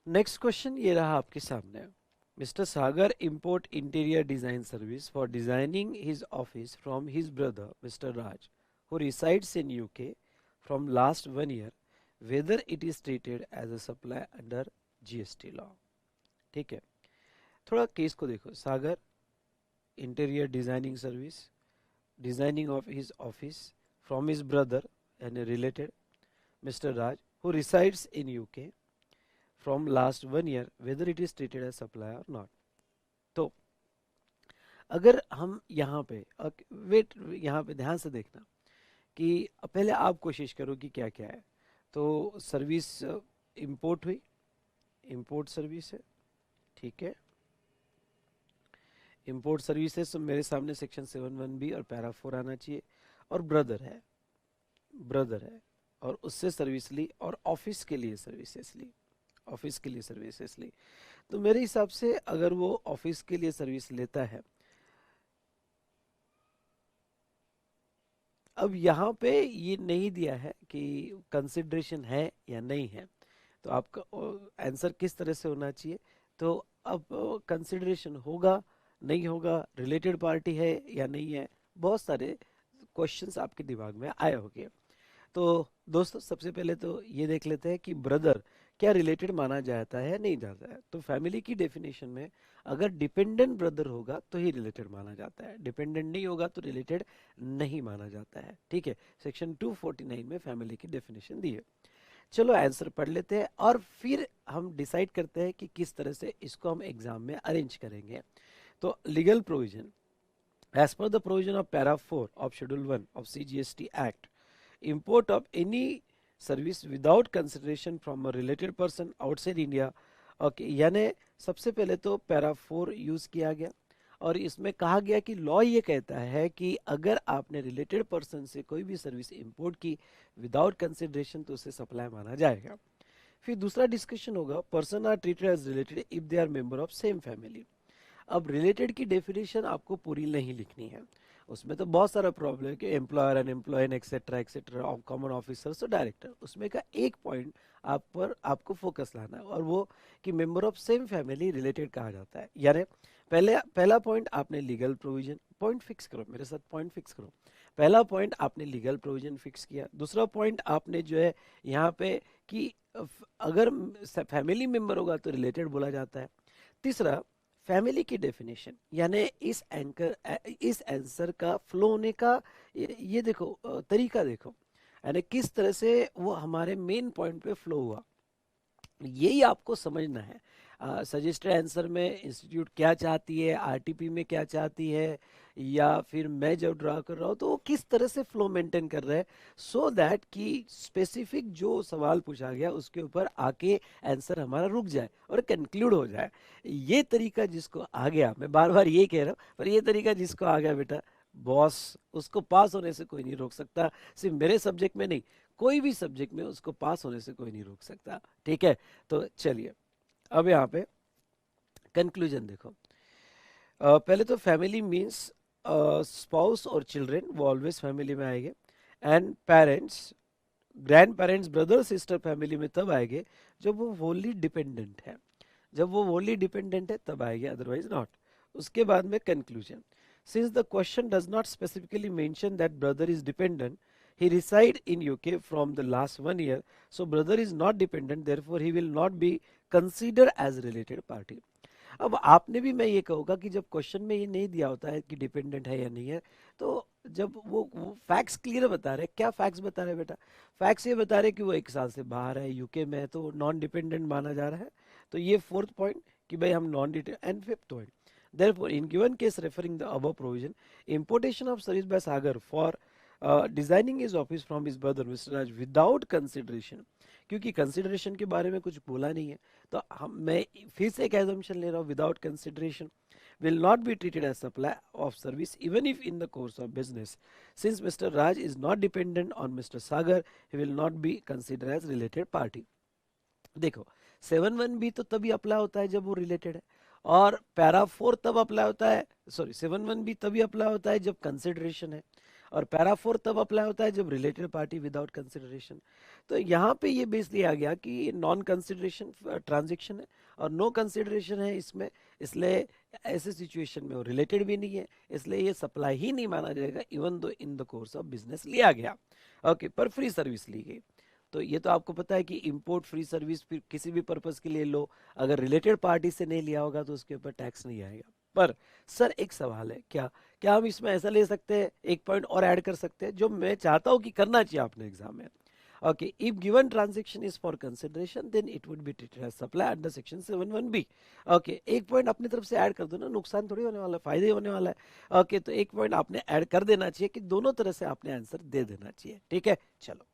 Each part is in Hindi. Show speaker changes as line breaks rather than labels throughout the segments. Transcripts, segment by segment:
नेक्स्ट क्वेश्चन ये रहा आपके सामने। Mister Sagar import interior design service for designing his office from his brother Mr. Raj who resides in UK from last 1 year, whether it is treated as a supply under GST law। ठीक है, थोड़ा केस को देखो। Sagar interior designing service, designing of his office from his brother and related mister Raj who resides in UK from last 1 year, whether it is treated as supply और नॉट। तो अगर हम यहाँ पे वेट, यहाँ पे ध्यान से देखना कि पहले आप कोशिश करो कि क्या क्या है। तो सर्विस इंपोर्ट हुई, इंपोर्ट सर्विस है, ठीक है। इंपोर्ट सर्विसेज तो मेरे सामने सेक्शन 7(1)(b) और पैरा 4 आना चाहिए। और ब्रदर है, ब्रदर है और उससे सर्विस ली और ऑफिस के लिए सर्विसेज ली, ऑफिस के लिए सर्विसेज ली। तो मेरे हिसाब से अगर वो ऑफिस के लिए सर्विस लेता है, अब यहाँ पे ये नहीं दिया है कि कंसिडरेशन है या नहीं है, तो आपका आंसर किस तरह से होना चाहिए। तो अब कंसिडरेशन होगा नहीं होगा, रिलेटेड पार्टी है या नहीं है, बहुत सारे क्वेश्चंस आपके दिमाग में आए होंगे। तो दोस्तों सबसे पहले तो ये देख लेते हैं कि ब्रदर क्या रिलेटेड माना जाता है नहीं जाता है। तो फैमिली की डेफिनेशन में अगर डिपेंडेंट ब्रदर होगा तो ही रिलेटेड माना जाता है, डिपेंडेंट नहीं होगा तो रिलेटेड नहीं माना जाता है। ठीक है, सेक्शन 249 में फैमिली की डेफिनेशन दी है। चलो आंसर पढ़ लेते हैं और फिर हम डिसाइड करते हैं कि किस तरह से इसको हम एग्जाम में अरेंज करेंगे। तो legal provision, as per the provision of para 4 of schedule 1 of CGST Act, import of any service without consideration from a related person outside India। Okay, यानी सबसे पहले तो पैरा 4 यूज किया गया और इसमें कहा गया कि लॉ ये कहता है कि अगर आपने रिलेटेड पर्सन से कोई भी सर्विस इंपोर्ट की विदाउट कंसिडरेशन तो उसे सप्लाई माना जाएगा। फिर दूसरा डिस्कशन होगा, person are treated as related if they are member of same family. अब रिलेटेड की डेफिनेशन आपको पूरी नहीं लिखनी है, उसमें तो बहुत सारा प्रॉब्लम है कि employer and employee etcetera etcetera of common officers और डायरेक्टर। उसमें का एक पॉइंट आप पर आपको फोकस लाना है और वो कि member of same family related कहा जाता है। यानी पहला पॉइंट आपने लीगल प्रोविजन, पॉइंट फिक्स करो मेरे साथ, पॉइंट फिक्स करो। पहला पॉइंट आपने लीगल प्रोविजन फिक्स किया, दूसरा पॉइंट आपने जो है यहाँ पे कि अगर फैमिली मेंबर होगा तो रिलेटेड बोला जाता है। तीसरा फैमिली की डेफिनेशन, यानी इस आंसर का फ्लो होने का ये देखो तरीका देखो, यानी किस तरह से वो हमारे मेन पॉइंट पे फ्लो हुआ, यही आपको समझना है। सजेस्टेड आंसर में इंस्टीट्यूट क्या चाहती है, आरटीपी में क्या चाहती है, या फिर मैं जब ड्रा कर रहा हूँ तो वो किस तरह से फ्लो मेंटेन कर रहा है, सो दैट कि स्पेसिफिक जो सवाल पूछा गया उसके ऊपर आके आंसर हमारा रुक जाए और कंक्लूड हो जाए। ये तरीका जिसको आ गया, मैं बार बार ये कह रहा हूँ, पर ये तरीका जिसको आ गया बेटा बॉस, उसको पास होने से कोई नहीं रोक सकता। सिर्फ मेरे सब्जेक्ट में नहीं, कोई भी सब्जेक्ट में उसको पास होने से कोई नहीं रोक सकता। ठीक है, तो चलिए अब यहाँ पे कंक्लूजन देखो। पहले तो फैमिली मीन्स स्पाउस और चिल्ड्रन, वो ऑलवेज फैमिली में आएंगे। And parents, grand parents, brother sister family में तब आएंगे जब वो वोनली डिपेंडेंट है, जब वो वोनली डिपेंडेंट है तब आएंगे, अदरवाइज नॉट। उसके बाद में conclusion, since the question does not specifically mention that brother is dependent, he reside in UK from the last 1 year, so brother is not dependent, therefore he will not be considered as related party। अब आपने भी, मैं ये कहूँगा कि जब क्वेश्चन में ये नहीं दिया होता है कि डिपेंडेंट है या नहीं है, तो जब वो फैक्ट्स क्लियर बता रहे, क्या फैक्ट्स बता रहे बेटा, फैक्ट्स ये बता रहे कि वो 1 साल से बाहर है यूके में है तो नॉन डिपेंडेंट माना जा रहा है। तो ये फोर्थ पॉइंट कि भाई हम non dependent. And fifth point, therefore in given case referring the above provision, importation of service by Sagar for designing is office from his brother mister Raj without consideration, क्योंकि कंसिडरेशन के बारे में कुछ बोला नहीं है, तो मैं फिर से एक एजम्पशन ले रहा हूँ, without consideration will not be treated as supply of service even if in the course of business. Since Mr. Raj is not dependent on Mr. Sagar, he will not be considered as related party। देखो 7(1)(b) तो तभी अप्लाई होता है जब वो रिलेटेड है, और पैरा 4 तब अप्लाई होता है, सॉरी 7(1)(b) तभी अप्लाई होता है जब कंसिडरेशन है। और पैरा 4 तब अप्लाई होता है जब रिलेटेड पार्टी विदाउट कंसिडरेशन। तो यहाँ पे ये बेस लिया गया कि नॉन कंसिडरेशन ट्रांजेक्शन है और नो कंसिडरेशन है इसमें, इसलिए ऐसे सिचुएशन में वो रिलेटेड भी नहीं है, इसलिए ये सप्लाई ही नहीं माना जाएगा even though in the course of business लिया गया। ओके, पर फ्री सर्विस ली गई। तो ये तो आपको पता है कि इंपोर्ट फ्री सर्विस फिर किसी भी पर्पस के लिए लो, अगर रिलेटेड पार्टी से नहीं लिया होगा तो उसके ऊपर टैक्स नहीं आएगा। पर सर एक सवाल है, क्या क्या हम इसमें ऐसा ले सकते हैं, एक पॉइंट और ऐड कर सकते हैं जो मैं चाहता हूं कि करना चाहिए आपने एग्जाम में। Okay, if given transaction is for consideration then it would be treated as supply under section 71(b). Okay, एक पॉइंट अपनी तरफ से ऐड कर दो ना, नुकसान थोड़ी होने वाला है, फायदे ही होने वाला है। ओके, तो एक पॉइंट आपने ऐड कर देना चाहिए कि दोनों तरह से आपने आंसर दे देना चाहिए। ठीक है, चलो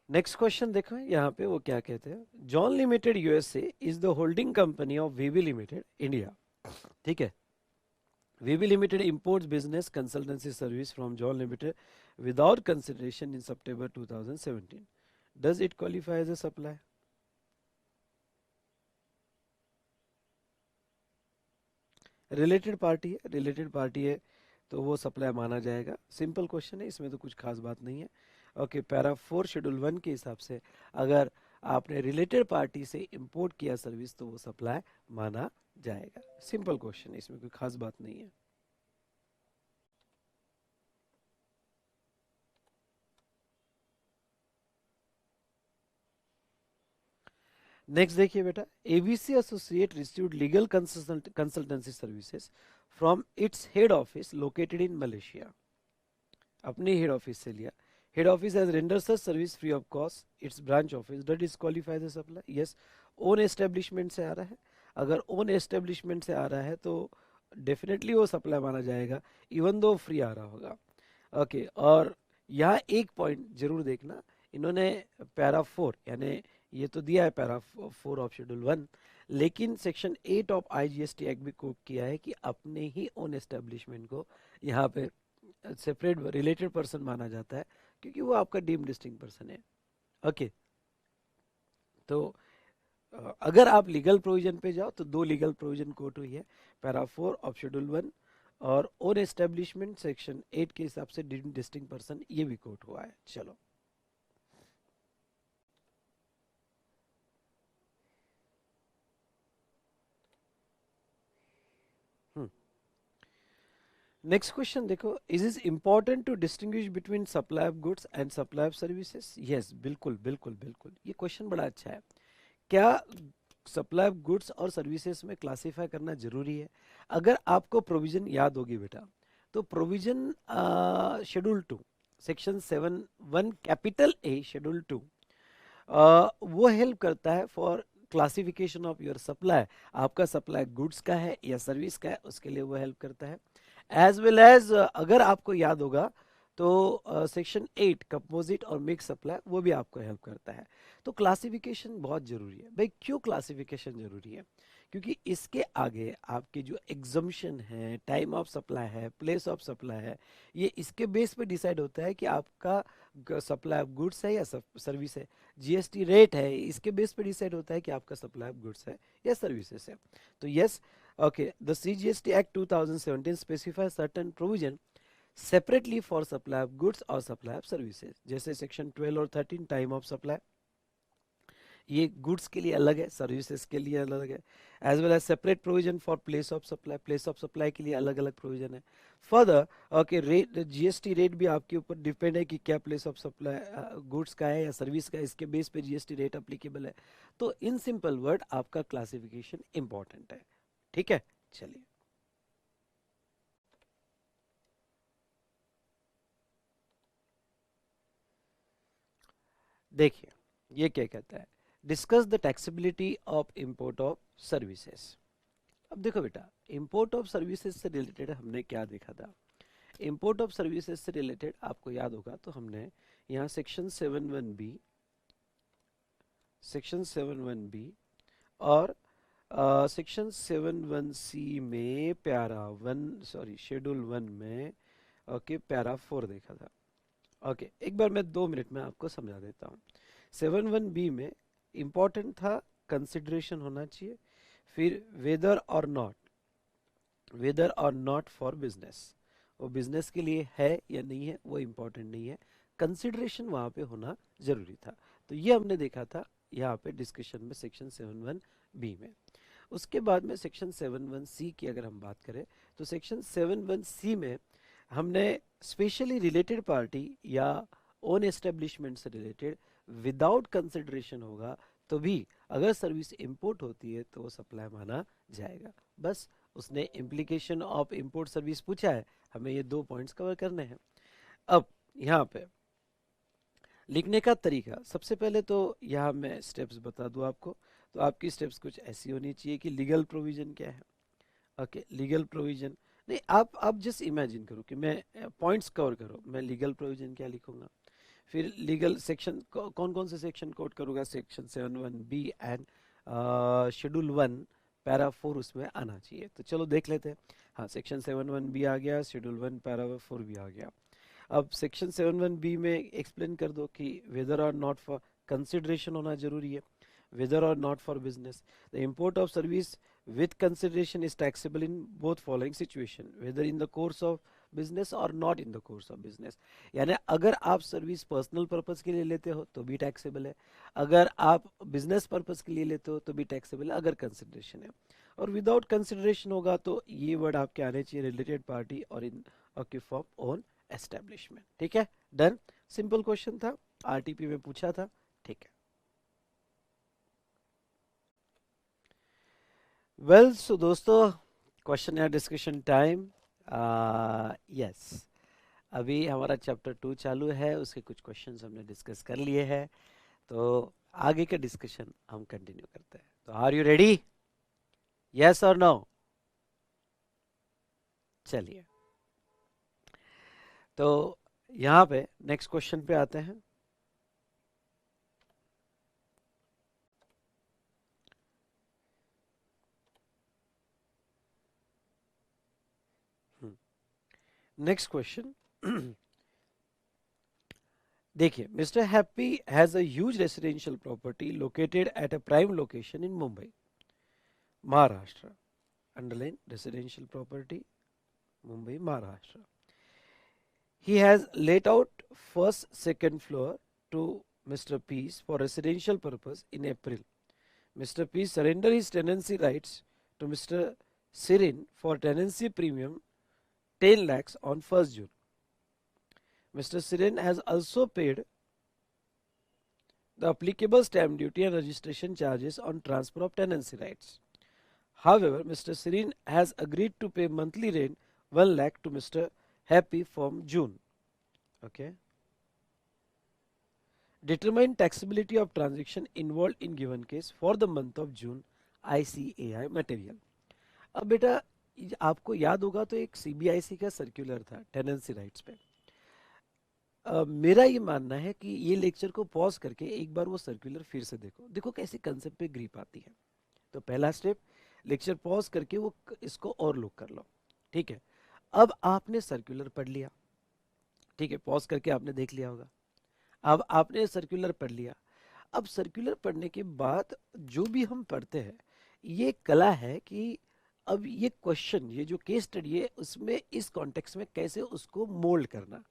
नेक्स्ट क्वेश्चन देखो यहाँ पे वो क्या कहते हैं। John limited USA is the holding company of VV limited India. ठीक है, VV limited imports business consultancy service from John Limited without consideration in September 2017. Does it qualify as a supply? Related party है, रिलेटेड पार्टी है तो वो सप्लाई माना जाएगा। सिंपल क्वेश्चन है, इसमें तो कुछ खास बात नहीं है। ओके, पैरा 4 शेड्यूल 1 के हिसाब से अगर आपने रिलेटेड पार्टी से इंपोर्ट किया सर्विस तो वो सप्लाई माना जाएगा। सिंपल क्वेश्चन है, इसमें कोई खास बात नहीं है। नेक्स्ट देखिए बेटा, ABC associate received legal consultancy services from its head office located in Malaysia. अपने हेड ऑफिस से लिया, head office has render such service free of cost it's branch office, dot is qualify the supply? Yes, own establishment से आ रहा है। अगर ओन एस्टेब्लिशमेंट से आ रहा है तो डेफिनेटली वो सप्लाई माना जाएगा इवन दो फ्री आ रहा होगा। ओके, और यहाँ एक पॉइंट जरूर देखना, इन्होंने पैरा 4 यानी ये तो दिया है पैरा 4 ऑफ शेड्यूल 1, लेकिन सेक्शन 8 ऑफ आईजीएसटी एक्ट भी कोट किया है कि अपने ही ओन एस्टेब्लिशमेंट को यहाँ पे सेपरेट रिलेटेड पर्सन माना जाता है क्योंकि वो आपका डीम्ड डिस्टिंक्ट पर्सन है। ओके, तो अगर आप लीगल प्रोविजन पे जाओ तो दो लीगल प्रोविजन कोट हुई है, पैरा 4 ऑफ शेड्यूल 1 और ओन एस्टेब्लिशमेंट सेक्शन 8 के हिसाब से डीम्ड डिस्टिंक्ट पर्सन ये भी कोट हुआ है। चलो नेक्स्ट क्वेश्चन देखो, is is important to distinguish between supply of goods and supply of services? Yes, बिल्कुल बिल्कुल बिल्कुल, ये क्वेश्चन बड़ा अच्छा है। क्या सप्लाई ऑफ गुड्स और सर्विसेज में क्लासिफाई करना जरूरी है? अगर आपको प्रोविजन याद होगी बेटा, तो provision schedule 2 section 7(1) capital A schedule 2 वो हेल्प करता है for classification of your supply. आपका सप्लाई गुड्स का है या सर्विस का है, उसके लिए वो हेल्प करता है। एज वेल एज अगर आपको याद होगा तो सेक्शन 8 कंपोजिट और मिक्स सप्लाई वो भी आपको हेल्प करता है। तो क्लासिफिकेशन बहुत जरूरी है भाई। क्यों क्लासिफिकेशन जरूरी है? क्योंकि इसके आगे आपके जो एग्जम्पशन है, टाइम ऑफ सप्लाई है, प्लेस ऑफ सप्लाई है, ये इसके बेस पे डिसाइड होता है कि आपका सप्लाई ऑफ गुड्स है या सर्विस है। जीएसटी रेट है, इसके बेस पे डिसाइड होता है कि आपका सप्लाई ऑफ गुड्स है या सर्विसेज है। तो yes, okay, the CGST Act 2017 specifies certain provision separately for supply of goods or supply of services, जैसे सेक्शन 12 और 13 टाइम ऑफ सप्लाई, ये गुड्स के लिए अलग है, सर्विसेज के लिए अलग है। As well as separate provision for place of supply, place of supply के लिए अलग अलग प्रोविजन है। Further okay, rate GST rate भी आपके ऊपर डिपेंड है कि क्या प्लेस ऑफ सप्लाई गुड्स का है या सर्विस का है, इसके बेस पे जीएसटी रेट अप्लीकेबल है। तो इन सिंपल वर्ड आपका क्लासिफिकेशन इंपॉर्टेंट है। ठीक है, चलिए देखिए ये क्या कहता है, discuss the taxability of import of services. अब देखो बेटा, इंपोर्ट ऑफ सर्विसेज से रिलेटेड हमने क्या देखा था? इंपोर्ट ऑफ सर्विसेज से रिलेटेड आपको याद होगा तो हमने यहाँ सेक्शन 7(1)(b) और सेक्शन 7(1)(c) में प्यारा 1 सॉरी शेड्यूल 1 में ओके पैरा 4 देखा था। ओके, एक बार मैं 2 मिनट में आपको समझा देता हूँ। 7(1)(b) में इंपॉर्टेंट था कंसिडरेशन होना चाहिए, फिर वेदर और नॉट फॉर बिजनेस, वो बिजनेस के लिए है या नहीं है वो इम्पोर्टेंट नहीं है, कंसिडरेशन वहां पे होना जरूरी था। तो ये हमने देखा था यहाँ पे डिस्कशन में सेक्शन 7(1)(b) में। उसके बाद में सेक्शन 7(1)(c) की अगर हम बात करें तो सेक्शन 7(1)(c) में हमने स्पेशली रिलेटेड पार्टी या ओन एस्टेब्लिशमेंट से रिलेटेड विदाउट कंसिडरेशन होगा तो भी अगर सर्विस इंपोर्ट होती है तो वो सप्लाई माना जाएगा। बस उसने इम्प्लीकेशन ऑफ इंपोर्ट सर्विस पूछा है, हमें ये 2 पॉइंट्स कवर करने हैं। अब यहाँ पे लिखने का तरीका, सबसे पहले तो यहाँ मैं स्टेप्स बता दूं आपको, तो आपकी स्टेप्स कुछ ऐसी होनी चाहिए कि लीगल प्रोविजन क्या है। ओके, लीगल प्रोविजन नहीं, आप जस्ट इमेजिन करो कि मैं पॉइंट्स कवर करो, मैं लीगल प्रोविजन क्या लिखूंगा, फिर लीगल सेक्शन कौन कौन से सेक्शन कोट करूंगा, section 7(1)(b) and schedule 1 para 4 उसमें आना चाहिए। तो चलो देख लेते हैं। हाँ, सेक्शन 7(1)(b) आ गया, शेड्यूल 1 पैरा 4 भी आ गया। अब सेक्शन 7(1)(b) में एक्सप्लेन कर दो कि वेदर और नॉट फॉर कंसिडरेशन होना जरूरी है, वेदर और not for business, the import of service with consideration is taxable in both following situation, whether in the course of business or not in the course of business। यानी अगर आप सर्विस पर्सनल पर्पस के लिए लेते हो तो भी टैक्सेबल है, अगर आप बिजनेस पर्पस के लिए लेते हो तो भी टैक्सेबल है, अगर कंसिडरेशन है। और विदाउट कंसिडरेशन होगा तो ये वर्ड आपके आने चाहिए, रिलेटेड पार्टी और in okay form own establishment. ठीक है, डन, सिंपल क्वेश्चन था, आरटीपी में पूछा था। ठीक है, वेल सो दोस्तों, क्वेश्चन या डिस्कशन टाइम। यस, अभी हमारा चैप्टर 2 चालू है, उसके कुछ क्वेश्चंस हमने डिस्कस कर लिए हैं, तो आगे का डिस्कशन हम कंटिन्यू करते हैं। तो आर यू रेडी, यस और नो? चलिए, तो यहाँ पे नेक्स्ट क्वेश्चन पे आते हैं। नेक्स्ट क्वेश्चन देखिए, mister happy has a huge residential property located at a prime location in Mumbai, Maharashtra. Underline residential property, Mumbai, Maharashtra. He has let out first, second floor to Mr. Peace for residential purpose in April. Mr. Peace surrender his tenancy rights to Mr. Sirin for tenancy premium 10 lakhs on 1st June. Mr. Sirin has also paid the applicable stamp duty and registration charges on transfer of tenancy rights. However, Mr. Sirin has agreed to pay monthly rent 1 lakh to Mr. Happy from June. Okay. Determine taxability of transaction involved in given case for the month of June, ICAI material। अब बेटा आपको याद होगा तो एक CBIC का सर्कुलर था टेनेंसी राइट्स पे। मेरा ये मानना है कि ये लेक्चर को पॉज करके एक बार वो सर्कुलर फिर से देखो, देखो कैसे कंसेप्ट पे ग्रिप आती है। तो पहला स्टेप, लेक्चर पॉज करके वो इसको और लुक कर लो। ठीक है, अब आपने सर्कुलर पढ़ लिया, ठीक है, पॉज करके आपने देख लिया होगा। अब आपने सर्कुलर पढ़ लिया, अब सर्कुलर पढ़ने के बाद जो भी हम पढ़ते हैं, ये कला है कि अब ये क्वेश्चन, ये जो केस स्टडी है उसमें इस कॉन्टेक्स्ट में कैसे उसको मोल्ड करना।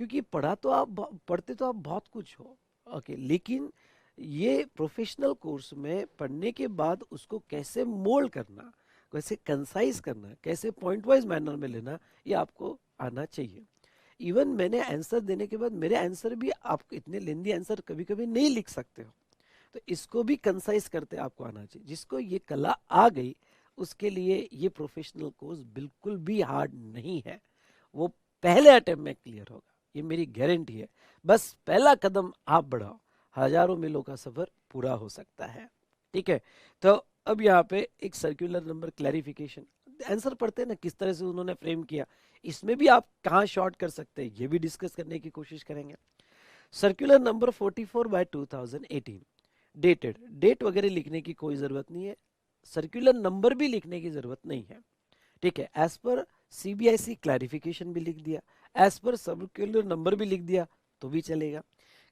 क्योंकि पढ़ा तो आप पढ़ते तो आप बहुत कुछ हो, ओके, लेकिन ये प्रोफेशनल कोर्स में पढ़ने के बाद उसको कैसे मोल्ड करना, कैसे कंसाइज करना, कैसे पॉइंट वाइज मैनर में लेना, ये आपको आना चाहिए। इवन मैंने आंसर देने के बाद मेरे आंसर भी, आप इतने लेंदी आंसर कभी कभी नहीं लिख सकते हो, तो इसको भी कंसाइज करते आपको आना चाहिए। जिसको ये कला आ गई उसके लिए ये प्रोफेशनल कोर्स बिल्कुल भी हार्ड नहीं है, वो पहले अटेम्प्ट में क्लियर होगा, ये मेरी गारंटी है। बस पहला कदम आप बढ़ाओ, हजारों मीलों का सफर पूरा हो सकता है। ठीक है, तो अब यहाँ पे एक सर्कुलर नंबर क्लैरिफिकेशन, आंसर पढ़ते हैं ना किस तरह से उन्होंने फ्रेम किया, इसमें भी आप कहाँ शॉर्ट कर सकते हैं ये भी डिस्कस करने की कोशिश करेंगे। सर्कुलर नंबर 44/2018, डेटेड, डेट वगैरह लिखने की कोई जरूरत नहीं है, सर्कुलर नंबर भी लिखने की जरूरत नहीं है। ठीक है, एज पर CBIC क्लैरिफिकेशन भी लिख दिया, एज पर सर्कुलर नंबर भी लिख दिया, तो भी चलेगा।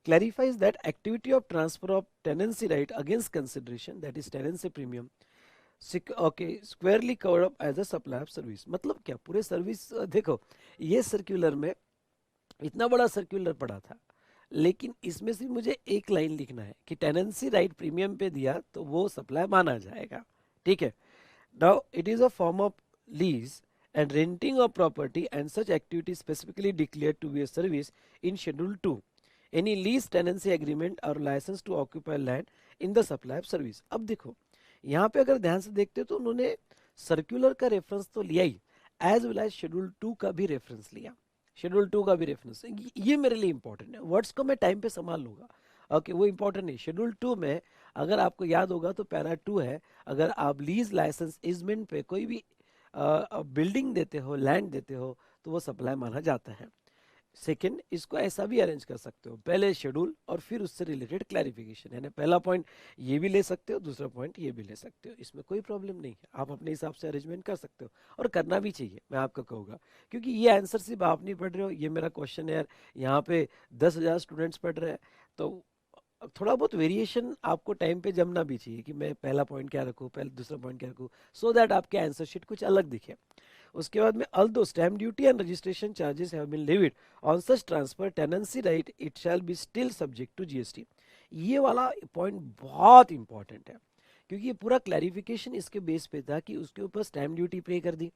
Clarifies that activity of transfer of tenancy right against consideration, that is tenancy premium, okay squarely covered up as a supply of service. मतलब क्या, पूरे सर्विस देखो, ये सर्कुलर में इतना बड़ा सर्कुलर पड़ा था, लेकिन इसमें से मुझे एक लाइन लिखना है कि टेनेंसी राइट प्रीमियम पे दिया तो वो सप्लाई माना जाएगा। ठीक है, now it is a form of lease and renting of property and such activity specifically declared to be a service in schedule 2 any lease tenancy agreement or license to occupy land in the supply of service। अब देखो यहाँ पे अगर ध्यान से देखते हो तो उन्होंने सर्कुलर का रेफरेंस तो लिया ही, एज वेल एज शेड्यूल 2 का भी रेफरेंस लिया। शेड्यूल 2 का भी रेफरेंस, ये मेरे लिए इंपॉर्टेंट है, वर्ड्स को मैं टाइम पे संभाल लूंगा। ओके वो इंपॉर्टेंट नहीं। शेड्यूल 2 में अगर आपको याद होगा तो पैरा 2 है, अगर आप लीज लाइसेंस इजमेंट पे कोई भी बिल्डिंग देते हो, लैंड देते हो, तो वो सप्लाई माना जाता है। सेकंड, इसको ऐसा भी अरेंज कर सकते हो, पहले शेड्यूल और फिर उससे रिलेटेड क्लैरिफिकेशन, यानी पहला पॉइंट ये भी ले सकते हो, दूसरा पॉइंट ये भी ले सकते हो, इसमें कोई प्रॉब्लम नहीं है, आप अपने हिसाब से अरेंजमेंट कर सकते हो और करना भी चाहिए, मैं आपको कहूँगा। क्योंकि ये आंसर सिर्फ आप नहीं पढ़ रहे हो, ये मेरा क्वेश्चन है, यहाँ पे 10,000 स्टूडेंट्स पढ़ रहे हैं, तो थोड़ा बहुत वेरिएशन आपको टाइम पे जमना भी चाहिए कि मैं पहला पॉइंट क्या रखूँ, पहले दूसरा पॉइंट क्या रखूँ, सो दैट आपके आंसर शीट कुछ अलग दिखे। उसके बाद में although stamp duty and registration charges have been levied on such transfer tenancy right it shall be still subject to GST। ये वाला पॉइंट बहुत इंपॉर्टेंट है, क्योंकि ये पूरा क्लैरिफिकेशन इसके बेस पे था कि उसके ऊपर स्टैम्प ड्यूटी पे कर दी।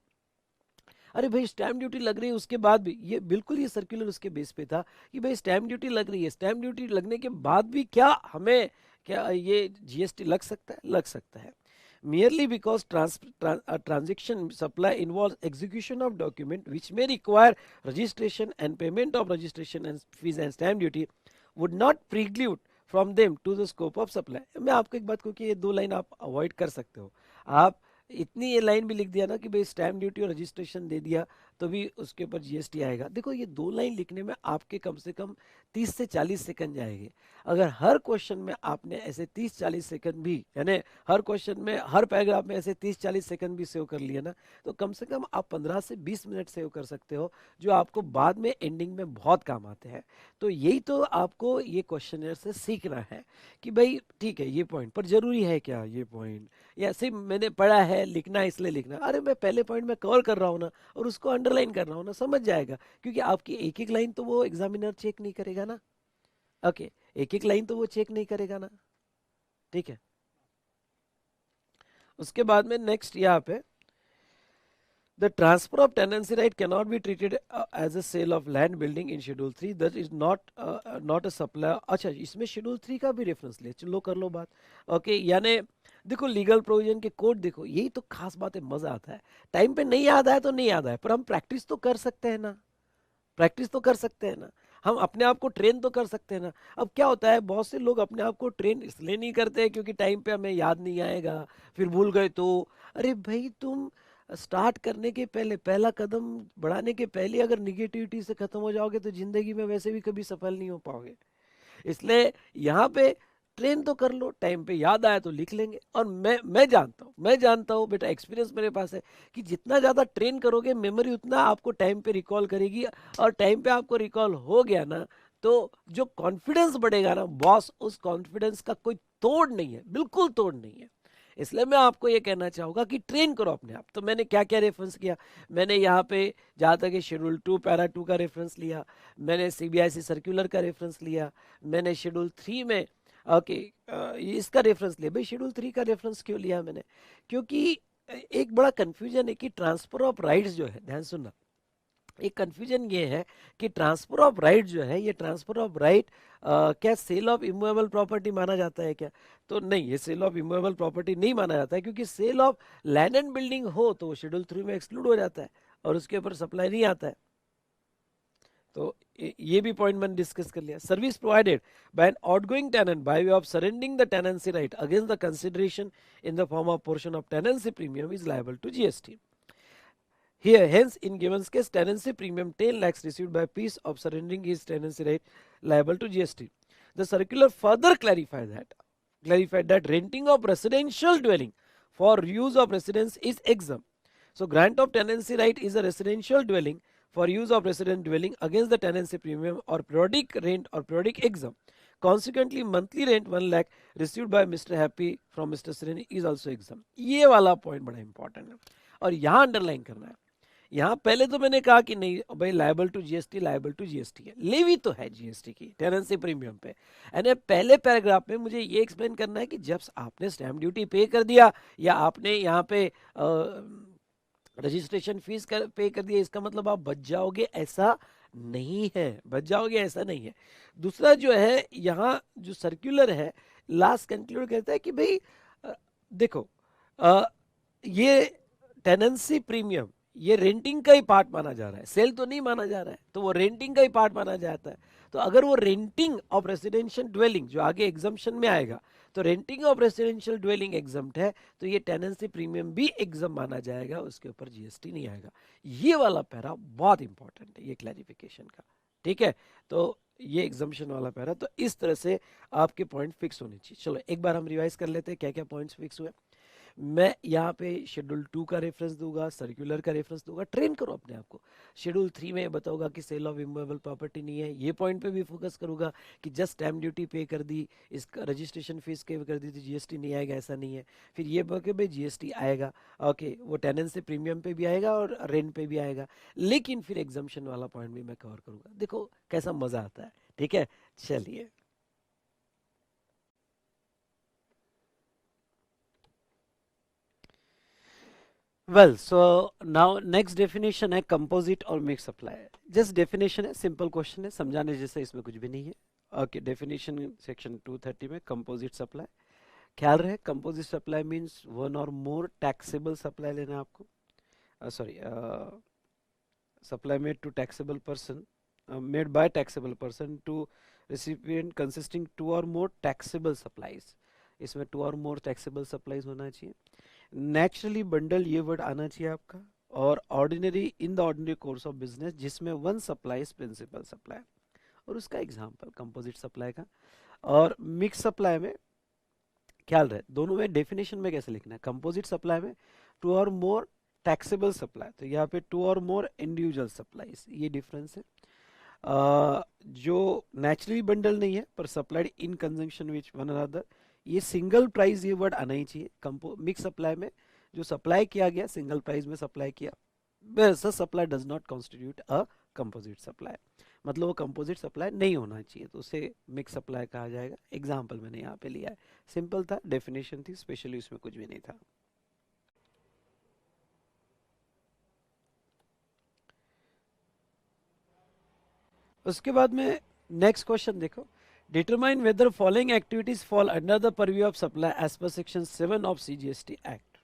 अरे भाई स्टैम्प ड्यूटी लग रही है उसके बाद भी, ये बिल्कुल ये सर्कुलर उसके बेस पे था कि भाई स्टैम्प ड्यूटी लग रही है, स्टैम्प ड्यूटी लगने के बाद भी क्या हमें, क्या ये GST लग सकता है? लग सकता है। merely because a transaction supply involves execution of document which may require registration and payment of registration and fees and stamp duty would not preclude from them to the scope of supply। मैं आपको एक बात कहूँ कि ये दो लाइन आप अवॉइड कर सकते हो, आप इतनी ये लाइन भी लिख दिया ना कि भाई स्टैम्प ड्यूटी और रजिस्ट्रेशन दे दिया तो भी उसके ऊपर GST आएगा। देखो ये दो लाइन लिखने में आपके कम से कम 30 से 40 सेकंड जाएंगे। अगर हर क्वेश्चन में आपने ऐसे 30-40 सेकंड भी, यानी हर क्वेश्चन में हर पैराग्राफ में ऐसे 30-40 सेकंड भी सेव कर लिया ना, तो कम से कम आप 15 से 20 मिनट सेव कर सकते हो, जो आपको बाद में एंडिंग में बहुत काम आते हैं। तो यही तो आपको ये क्वेश्चनर से सीखना है कि भाई ठीक है ये पॉइंट पर जरूरी है क्या, ये पॉइंट या सिर्फ मैंने पढ़ा है लिखना है इसलिए लिखना, अरे मैं पहले पॉइंट में कवर कर रहा हूँ ना और उसको अंडरलाइन कर रहा हूँ ना, समझ जाएगा। क्योंकि आपकी एक एक लाइन तो वो एग्जामिनर चेक नहीं करेगा ना। ओके एक एक लाइन तो वो चेक नहीं करेगा ना। ठीक है, उसके बाद में नेक्स्ट यहाँ पे the transfer of tenancy right cannot be treated as a sale of land building in schedule 3 that is not a supply। अच्छा इसमें शेड्यूल 3 का भी रेफरेंस ले, चलो कर लो बात। ओके यानी देखो लीगल प्रोविजन के कोड देखो, यही तो खास बात है, मजा आता है। टाइम पे नहीं याद आया तो नहीं याद आया, पर हम प्रैक्टिस तो कर सकते हैं ना, प्रैक्टिस तो कर सकते हैं ना, हम अपने आप को ट्रेन तो कर सकते हैं ना। अब क्या होता है, बहुत से लोग अपने आप को ट्रेन इसलिए नहीं करते हैं क्योंकि टाइम पे हमें याद नहीं आएगा, फिर भूल गए तो। अरे भाई तुम स्टार्ट करने के पहले, पहला कदम बढ़ाने के पहले अगर निगेटिविटी से खत्म हो जाओगे तो जिंदगी में वैसे भी कभी सफल नहीं हो पाओगे। इसलिए यहाँ पे ट्रेन तो कर लो, टाइम पे याद आया तो लिख लेंगे। और मैं जानता हूँ बेटा, एक्सपीरियंस मेरे पास है कि जितना ज़्यादा ट्रेन करोगे मेमोरी उतना आपको टाइम पे रिकॉल करेगी, और टाइम पे आपको रिकॉल हो गया ना तो जो कॉन्फिडेंस बढ़ेगा ना बॉस, उस कॉन्फिडेंस का कोई तोड़ नहीं है, बिल्कुल तोड़ नहीं है। इसलिए मैं आपको ये कहना चाहूंगा कि ट्रेन करो अपने आप। तो मैंने क्या क्या रेफरेंस किया, मैंने यहाँ पे जहाँ तक शेड्यूल 2 पैरा 2 का रेफरेंस लिया, मैंने CBIC सर्कुलर का रेफरेंस लिया, मैंने शेड्यूल 3 में ओके इसका रेफरेंस लिया। भाई शेड्यूल 3 का रेफरेंस क्यों लिया मैंने, क्योंकि एक बड़ा कंफ्यूजन है कि ट्रांसफर ऑफ राइट्स जो है, ध्यान सुनना, एक कंफ्यूजन ये है कि ट्रांसफर ऑफ राइट जो है, ये ट्रांसफर ऑफ राइट क्या सेल ऑफ इमूवेबल प्रॉपर्टी माना जाता है क्या? तो नहीं, ये सेल ऑफ इमूवेबल प्रॉपर्टी नहीं माना जाता है, क्योंकि sale of land and building हो तो शेड्यूल 3 में एक्सक्लूड हो जाता है और उसके ऊपर सप्लाई नहीं आता है। तो ये भी पॉइंट मैंने डिस्कस कर लिया। Service provided by an outgoing tenant by way of surrendering the tenancy right against the consideration in the form of portion of tenancy premium is liable to GST। Here, hence, in given case, tenancy premium 10 lakhs received by piece of surrendering his tenancy right liable to GST. The circular further clarified that renting of residential dwelling for use of residence is exempt. So, grant of tenancy right is a residential dwelling for use of resident dwelling against the tenancy premium or periodic rent or periodic exempt. Consequently, monthly rent 1 lakh received by Mr. Happy from Mr. Srini is also exempt. ये वाला पॉइंट बड़ा इंपॉर्टेंट है और यहाँ अंडरलाइन करना है. यहाँ पहले तो मैंने कहा कि नहीं भाई लायबल टू जीएसटी है, लेवी तो है जीएसटी की टेनेंसी प्रीमियम पे. यानी पहले पैराग्राफ में मुझे ये एक्सप्लेन करना है कि जब आपने स्टैम्प ड्यूटी पे कर दिया या आपने यहाँ पे रजिस्ट्रेशन फीस पे कर दिया, इसका मतलब आप बच जाओगे ऐसा नहीं है, बच जाओगे ऐसा नहीं है. दूसरा जो है यहाँ जो सर्कुलर है लास्ट कंक्लूड करता है कि भाई देखो ये टेनेंसी प्रीमियम ये रेंटिंग का ही पार्ट माना जा रहा है, सेल तो नहीं माना जा रहा है, तो वो रेंटिंग का ही पार्ट माना जाता है. तो अगर वो रेंटिंग ऑफ रेसिडेंशियल ड्वेलिंग जो आगे एग्जम्पशन में आएगा, तो renting of residential dwelling exempt है तो ये टेनेंसी प्रीमियम भी एग्जम माना जाएगा, उसके ऊपर जीएसटी नहीं आएगा. ये वाला पैरा बहुत इंपॉर्टेंट है ये क्लैरिफिकेशन का. ठीक है, तो ये एग्जम्पशन वाला पैरा, तो इस तरह से आपके पॉइंट फिक्स होने चाहिए. चलो एक बार हम रिवाइज कर लेते हैं क्या क्या पॉइंट्स फिक्स हुए. मैं यहाँ पे शेड्यूल 2 का रेफरेंस दूंगा, सर्कुलर का रेफरेंस दूंगा, ट्रेन करो अपने आप को. शेड्यूल 3 में बताऊंगा कि सेल ऑफ इमूवेबल प्रॉपर्टी नहीं है, ये पॉइंट पे भी फोकस करूंगा कि जस्ट स्टैम्प ड्यूटी पे कर दी, इसका रजिस्ट्रेशन फीस के कर दी तो जीएसटी नहीं आएगा, ऐसा नहीं है. फिर ये कि भाई जीएसटी आएगा, ओके वो टेनेंसी प्रीमियम पे भी आएगा और रेंट पे भी आएगा, लेकिन फिर एग्जम्पशन वाला पॉइंट भी मैं कवर करूंगा. देखो कैसा मजा आता है. ठीक है, चलिए well so now next definition है कंपोजिट और मिक्स सप्लाई. जस्ट डेफिनेशन है, सिंपल क्वेश्चन है, समझाने जैसे इसमें कुछ भी नहीं है. ओके, डेफिनेशन सेक्शन 230 में कंपोजिट सप्लाई. ख्याल रहे कंपोजिट सप्लाई मींस वन और मोर टैक्सेबल सप्लाई लेना है आपको. Sorry, supply made to taxable person, made by taxable person to recipient consisting two और मोर टैक्सेबल सप्लाईज. इसमें टू और मोर टैक्सेबल सप्लाईज होना चाहिए. नेचुरली बंडल ये वर्ड आना चाहिए आपका, और ordinary in the ordinary course of business जिसमें वन सप्लाई प्रिंसिपल सप्लाई, और उसका एग्जांपल कंपोजिट सप्लाई का. और मिक्स सप्लाई में ख्याल रहे दोनों में डेफिनेशन में कैसे लिखना है. कंपोजिट सप्लाई में टू और मोर टैक्सेबल सप्लाई, तो यहाँ पे टू और मोर इंडिविजुअल सप्लाईज, ये डिफरेंस है. जो नेचुरली बंडल नहीं है पर supplied in conjunction which one another, ये सिंगल प्राइस ये वर्ड आना ही चाहिए. मिक्स सप्लाई में जो सप्लाई किया गया सिंगल प्राइस में सप्लाई किया, वैसा supply does not constitute a composite supply, मतलब वो कंपोजिट सप्लाई नहीं होना चाहिए, तो उसे मिक्स सप्लाई कहा जाएगा. एग्जाम्पल मैंने यहाँ पे लिया है, सिंपल था, डेफिनेशन थी, स्पेशली उसमें कुछ भी नहीं था. उसके बाद में नेक्स्ट क्वेश्चन देखो, determine whether following activities fall under the purview of supply as per section 7 of CGST act.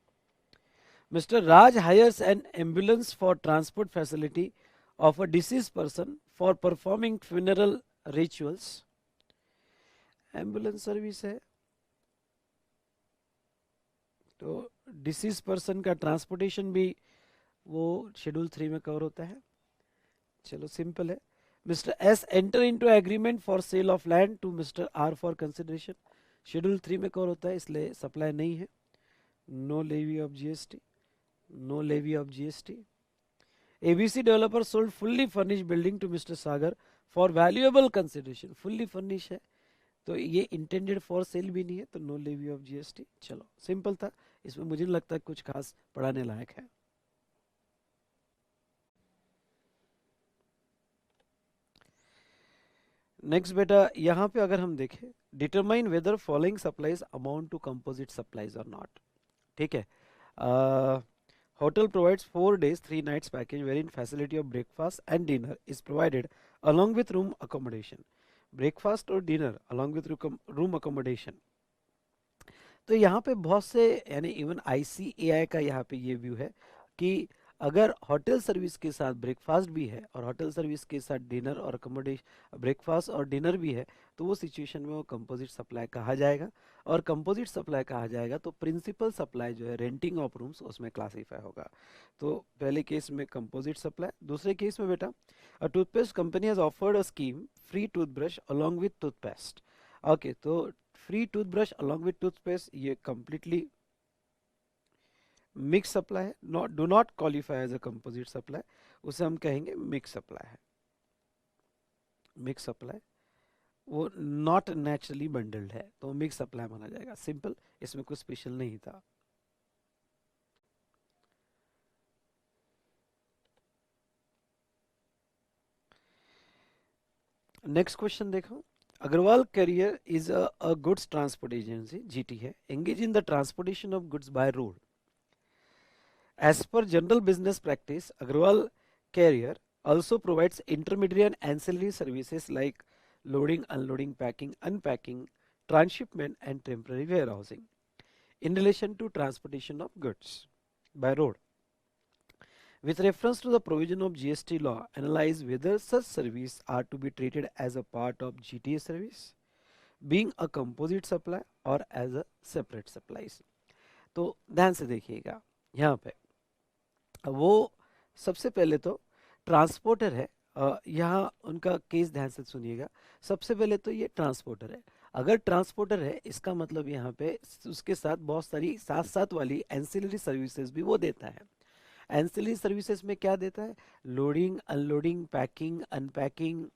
Mister Raj hires an ambulance for transport facility of a deceased person for performing funeral rituals. Ambulance service है तो डिसीज पर्सन का ट्रांसपोर्टेशन भी वो शेड्यूल 3 में कवर होता है. चलो सिंपल है. Mr. S enter into agreement for sale of land to Mr. R for consideration. Schedule 3 में कवर होता है, इसलिए सप्लाई नहीं है. No levy of GST, no levy of GST. ABC developer sold fully furnish building to mister Sagar for valuable consideration. Fully furnish है तो ये इंटेंडेड फॉर सेल भी नहीं है, तो नो लेवी ऑफ जीएसटी. चलो सिंपल था, इसमें मुझे नहीं लगता कुछ खास पढ़ाने लायक है. नेक्स्ट बेटा यहाँ पे अगर हम देखें, determine whether following supplies amount to composite supplies और नॉट. ठीक है, hotel provides 4 days 3 nights package where in facility of breakfast and dinner is provided along with room accommodation. Breakfast और dinner along with room accommodation. तो यहाँ पे बहुत से यानी इवन आईसीएआई का यहाँ पे ये व्यू है कि अगर होटल सर्विस के साथ ब्रेकफास्ट भी है और होटल सर्विस के साथ डिनर और अकोमोडेशन, ब्रेकफास्ट और डिनर भी है, तो वो सिचुएशन में वो कंपोजिट सप्लाई कहा जाएगा. और कंपोजिट सप्लाई कहा जाएगा तो प्रिंसिपल सप्लाई जो है रेंटिंग ऑफ रूम्स उसमें क्लासीफाई होगा. तो पहले केस में कंपोजिट सप्लाई. दूसरे केस में बेटा toothpaste company has offered a scheme free toothbrush along with toothpaste. Okay, तो free toothbrush along with toothpaste ये कंप्लीटली मिक्स सप्लाई है, not do not qualify as a composite supply, उसे हम कहेंगे मिक्स सप्लाई है। मिक्स सप्लाई वो नॉट नेचुरली बंडल्ड है तो मिक्स सप्लाई माना जाएगा। सिंपल, इसमें कुछ स्पेशल नहीं था। नेक्स्ट क्वेश्चन देखो। Agarwal carrier is a goods transport agency, GT है, engage in the transportation of goods by road. As per general business practice, Agrawal Carrier also provides intermediary and ancillary services like loading, unloading, packing, unpacking, transshipment, and temporary warehousing in relation to transportation of goods by road. With reference to the provision of GST law, analyze whether such services are to be treated as a part of GTA service, being a composite supply or as a separate supplies. तो ध्यान से देखिएगा यहाँ पे, वो सबसे पहले तो ट्रांसपोर्टर है। यहाँ उनका केस ध्यान से सुनिएगा। सबसे पहले तो ये ट्रांसपोर्टर है। अगर ट्रांसपोर्टर है इसका मतलब यहाँ पे उसके साथ बहुत सारी साथ साथ वाली एंसिलरी सर्विसेज भी वो देता है। एंसिलरी सर्विसेज में क्या देता है? लोडिंग, अनलोडिंग, पैकिंग, अनपैकिंग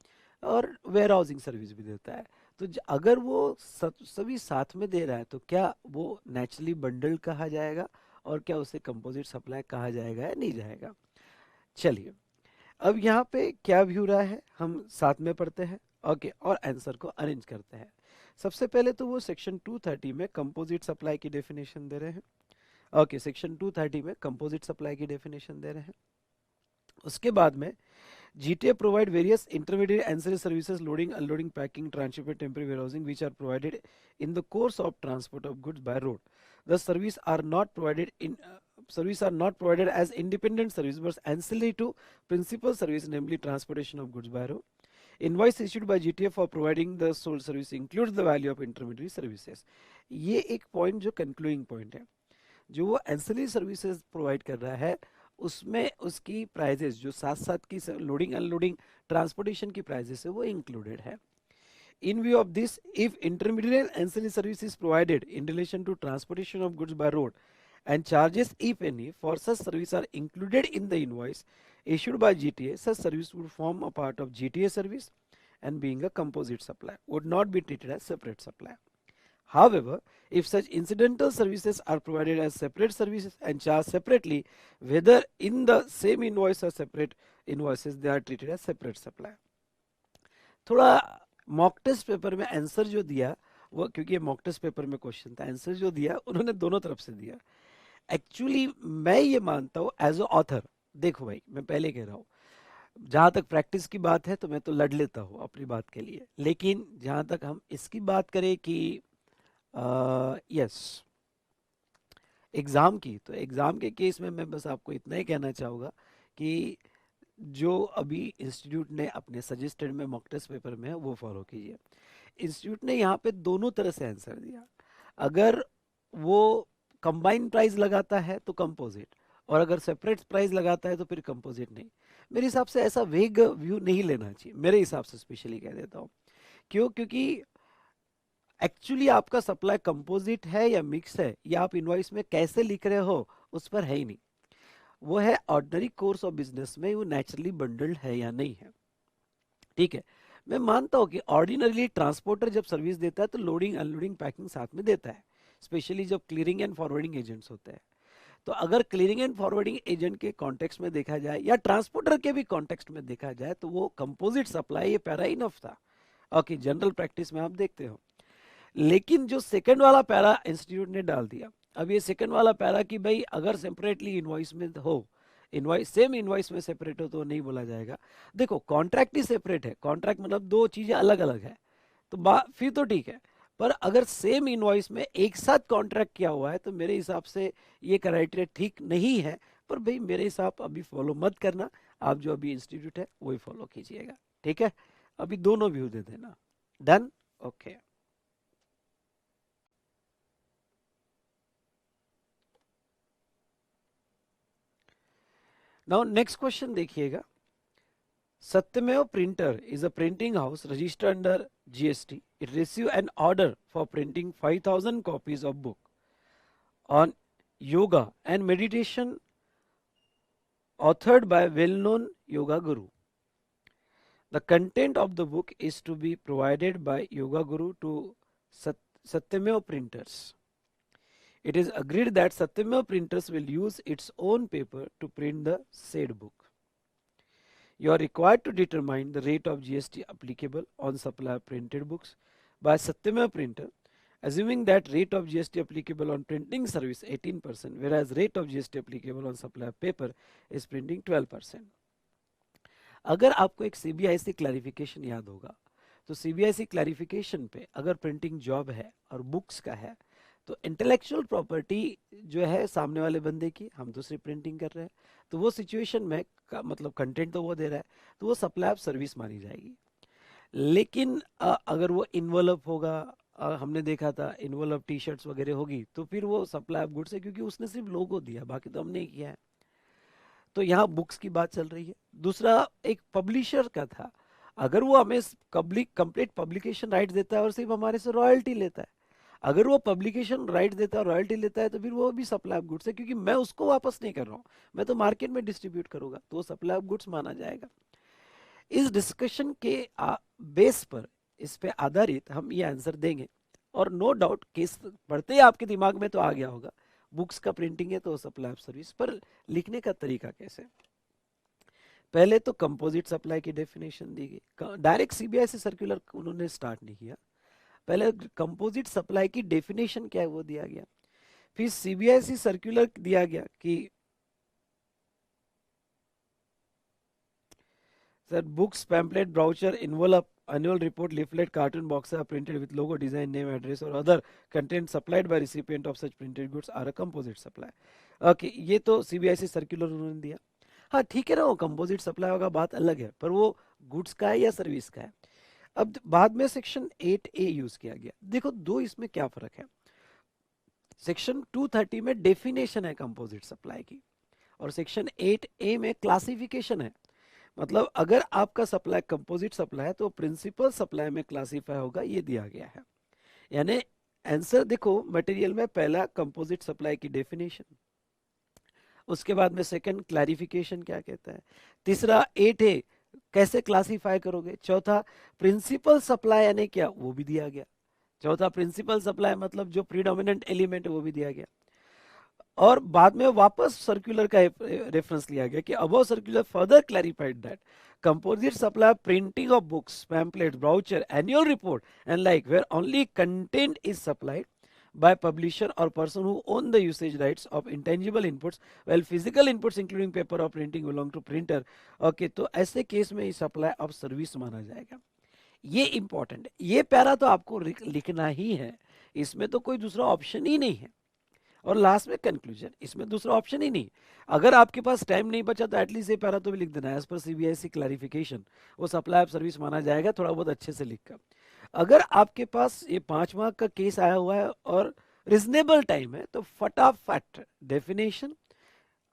और वेयर हाउसिंग सर्विस भी देता है। तो अगर वो सभी साथ में दे रहा है तो क्या वो नेचुरली बंडल कहा जाएगा और क्या उसे कंपोजिट सप्लाई कहा जाएगा या नहीं जाएगा? चलिए अब यहाँ पे क्या व्यू रहा है हम साथ में पढ़ते हैं, ओके, और आंसर को अरेंज करते हैं। सबसे पहले तो वो सेक्शन 230 में कंपोजिट सप्लाई की डेफिनेशन दे रहे हैं। ओके, सेक्शन 230 में कंपोजिट सप्लाई की डेफिनेशन दे रहे हैं। उसके बाद में GTA provide various intermediate ancillary services, loading, unloading, packing, transshipment, temporary warehousing, which are provided in the course of transport of goods by road. The service are not provided as independent service, but ancillary to principal service, namely transportation of goods by road. Invoice issued by GTA for providing the sold service includes the value of intermediary services. ये एक पॉइंट जो कंक्लूडिंग पॉइंट है, जो वो एंसिलरी सर्विसेज प्रोवाइड कर रहा है उसमें उसकी प्राइजेस जो साथ साथ की लोडिंग अनलोडिंग ट्रांसपोर्टेशन की प्राइजेस है वो इंक्लूडेड है। In view of this, if intermediate and ancillary service is provided in relation to transportation of goods by road and charges, if any, for such service are included in the invoice issued by GTA, such service would form a part of GTA service and being a composite supply, would not be treated as separate supply. However, if such incidental services are provided as separate services and charged separately, whether in the same invoice or separate invoices, they are treated as separate supply. थोड़ा मॉक टेस्ट पेपर में आंसर जो दिया वो, क्योंकि ये मॉक टेस्ट पेपर में क्वेश्चन था, आंसर जो दिया उन्होंने दोनों तरफ से दिया। एक्चुअली मैं ये मानता हूँ एज अ ऑथर, देखो भाई मैं पहले कह रहा हूँ, जहां तक प्रैक्टिस की बात है तो मैं तो लड़ लेता हूँ अपनी बात के लिए, लेकिन जहां तक हम इसकी बात करें कि यस एग्जाम की, तो एग्जाम के केस में मैं बस आपको इतना ही कहना चाहूँगा कि जो अभी इंस्टीट्यूट ने अपने सजेस्टेड में मॉक टेस्ट पेपर में है वो फॉलो कीजिए। इंस्टीट्यूट ने यहाँ पे दोनों तरह से आंसर दिया। अगर वो कंबाइन प्राइस लगाता है तो कंपोजिट, और अगर सेपरेट प्राइस लगाता है तो फिर कंपोजिट नहीं। मेरे हिसाब से ऐसा वेग व्यू नहीं लेना चाहिए, मेरे हिसाब से स्पेशली कह देता हूँ। क्यों? क्योंकि एक्चुअली आपका सप्लाई कंपोजिट है या मिक्स है, या आप इनवॉइस में कैसे लिख रहे हो उस पर है ही नहीं। वो है ऑर्डिनरी कोर्स ऑफ बिजनेस में वो नेचुरली बंडल्ड है या नहीं है। ठीक है, मैं मानता हूं कि ऑर्डिनरली ट्रांसपोर्टर जब सर्विस देता है तो लोडिंग अनलोडिंग पैकिंग साथ में देता है, स्पेशली जब क्लियरिंग एंड फॉरवर्डिंग एजेंट्स होते हैं। तो अगर क्लियरिंग एंड फॉरवर्डिंग एजेंट के कॉन्टेक्स्ट में देखा जाए या ट्रांसपोर्टर के भी कॉन्टेक्स्ट में देखा जाए तो वो कंपोजिट सप्लाई, ये पैरा इनफ था। ओके, जनरल प्रैक्टिस में आप देखते हो। लेकिन जो सेकंड वाला पैरा इंस्टीट्यूट ने डाल दिया, अब ये सेकंड वाला पैरा कि भाई अगर सेपरेटली इनवॉइस में हो, इनवॉइस सेम इनवॉइस में सेपरेट हो तो नहीं बोला जाएगा। देखो कॉन्ट्रैक्ट ही सेपरेट है, कॉन्ट्रैक्ट मतलब दो चीजें अलग अलग है, तो फिर तो ठीक है। पर अगर सेम इनवॉइस में एक साथ कॉन्ट्रैक्ट किया हुआ है तो मेरे हिसाब से ये क्राइटेरिया ठीक नहीं है। पर भाई मेरे हिसाब अभी फॉलो मत करना, आप जो अभी इंस्टीट्यूट है वही फॉलो कीजिएगा। ठीक है, अभी दोनों व्यू दे देना। Done, okay. Now next question देखिएगा। Satyameva Printer is a printing house registered under GST. It received an order for printing 5,000 copies of book on yoga and meditation authored by well-known yoga guru. The content of the book is to be provided by yoga guru to Satyameva printers. It is agreed that Satyameva printers will use its own paper to print the said book. You are required to determine the rate of GST applicable on supply of printed books by Satyameva printer, assuming that rate of GST applicable on printing service 18%, whereas rate of GST applicable on supply of paper is printing 12%. अगर आपको एक CBIC क्लैरिफिकेशन याद होगा तो CBIC क्लैरिफिकेशन पे अगर प्रिंटिंग जॉब है और बुक्स का है तो इंटेलेक्चुअल प्रॉपर्टी जो है सामने वाले बंदे की, हम दूसरी प्रिंटिंग कर रहे हैं, तो वो सिचुएशन में मतलब कंटेंट तो वो दे रहा है तो वो सप्लाई ऑफ सर्विस मानी जाएगी. लेकिन अगर वो इन्वॉल्व होगा, हमने देखा था इन्वॉल्व टी शर्ट्स वगैरह होगी तो फिर वो सप्लाई ऑफ गुड्स है, क्योंकि उसने सिर्फ लोगो दिया, बाकी तो हमने किया है. तो यहाँ बुक्स की बात चल रही है. दूसरा एक पब्लिशर का था, अगर वो हमें कंप्लीट पब्लिकेशन राइट देता है और सिर्फ हमारे से रॉयल्टी लेता है, अगर वो पब्लिकेशन राइट देता है और रॉयल्टी लेता है तो फिर वो भी सप्लाई ऑफ गुड्स है, क्योंकि मैं उसको वापस नहीं कर रहा हूँ, मैं तो मार्केट में डिस्ट्रीब्यूट करूंगा, तो वो सप्लाई ऑफ गुड्स माना जाएगा. इस डिस्कशन के बेस पर, इस पे आधारित हम ये आंसर देंगे. और नो डाउट केस पढ़ते ही आपके दिमाग में तो आ गया होगा, बुक्स का प्रिंटिंग है तो सप्लाई ऑफ सर्विस. पर लिखने का तरीका कैसे? पहले तो कंपोजिट सप्लाई की डेफिनेशन दी गई. डायरेक्ट सीबीआईसी सर्कुलर उन्होंने स्टार्ट नहीं किया, पहले कंपोजिट सप्लाई की डेफिनेशन क्या है वो दिया गया, फिर सीबीआईसी सर्कुलर दिया गया कि sir books, pamphlet, brochure, involve, annual report, leaflet, cartoon boxes are printed with logo, design, name, address or other content supplied by recipient of such printed goods are a composite supply. Okay, ये तो सीबीआईसी सर्कुलर उन्होंने दिया. हाँ ठीक है ना, वो कंपोजिट सप्लाई होगा, बात अलग है, पर वो गुड्स का है या सर्विस का है. अब बाद में सेक्शन 8A यूज किया गया. देखो दो इसमें क्या फर्क है. सेक्शन 230 में डेफिनेशन है कंपोजिट सप्लाई की, और सेक्शन 8A में क्लासिफिकेशन है. मतलब अगर आपका सप्लाई कंपोजिट सप्लाई है तो प्रिंसिपल सप्लाई में क्लासिफाई होगा, ये दिया गया है. यानी आंसर देखो, मटेरियल में पहला कंपोजिट सप्लाई की डेफिनेशन, उसके बाद में सेकंड क्लैरिफिकेशन क्या कहता है, तीसरा 8A कैसे क्लासिफाई करोगे, चौथा प्रिंसिपल सप्लाई यानी क्या वो भी दिया गया. चौथा प्रिंसिपल सप्लाई मतलब जो प्रीडोमिनेंट एलिमेंट है वो भी दिया गया. और बाद में वापस सर्कुलर का रेफरेंस लिया गया कि above circular further clarified that composite supply printing of books, pamphlet, brochure, annual report and like where only content is supplied by publisher or person who own the usage rights of intangible inputs while physical inputs including paper or printing belong to printer. Okay, तो ऐसे केस में सप्लाई ऑफ सर्विस माना जाएगा. ये इंपॉर्टेंट है, ये पैरा तो आपको लिखना ही है, इसमें तो कोई दूसरा ऑप्शन ही नहीं है. और लास्ट में कंक्लूजन, इसमें दूसरा ऑप्शन ही नहीं. अगर आपके पास टाइम नहीं बचा तो एटलीस्ट ये पैरा तो भी लिख देना है, एज पर सीबीआईसी क्लैरिफिकेशन वो सप्लाई ऑफ सर्विस माना जाएगा, थोड़ा बहुत अच्छे से लिखकर. अगर आपके पास ये 5 मार्क का केस आया हुआ है और रिजनेबल टाइम है तो फटाफट डेफिनेशन.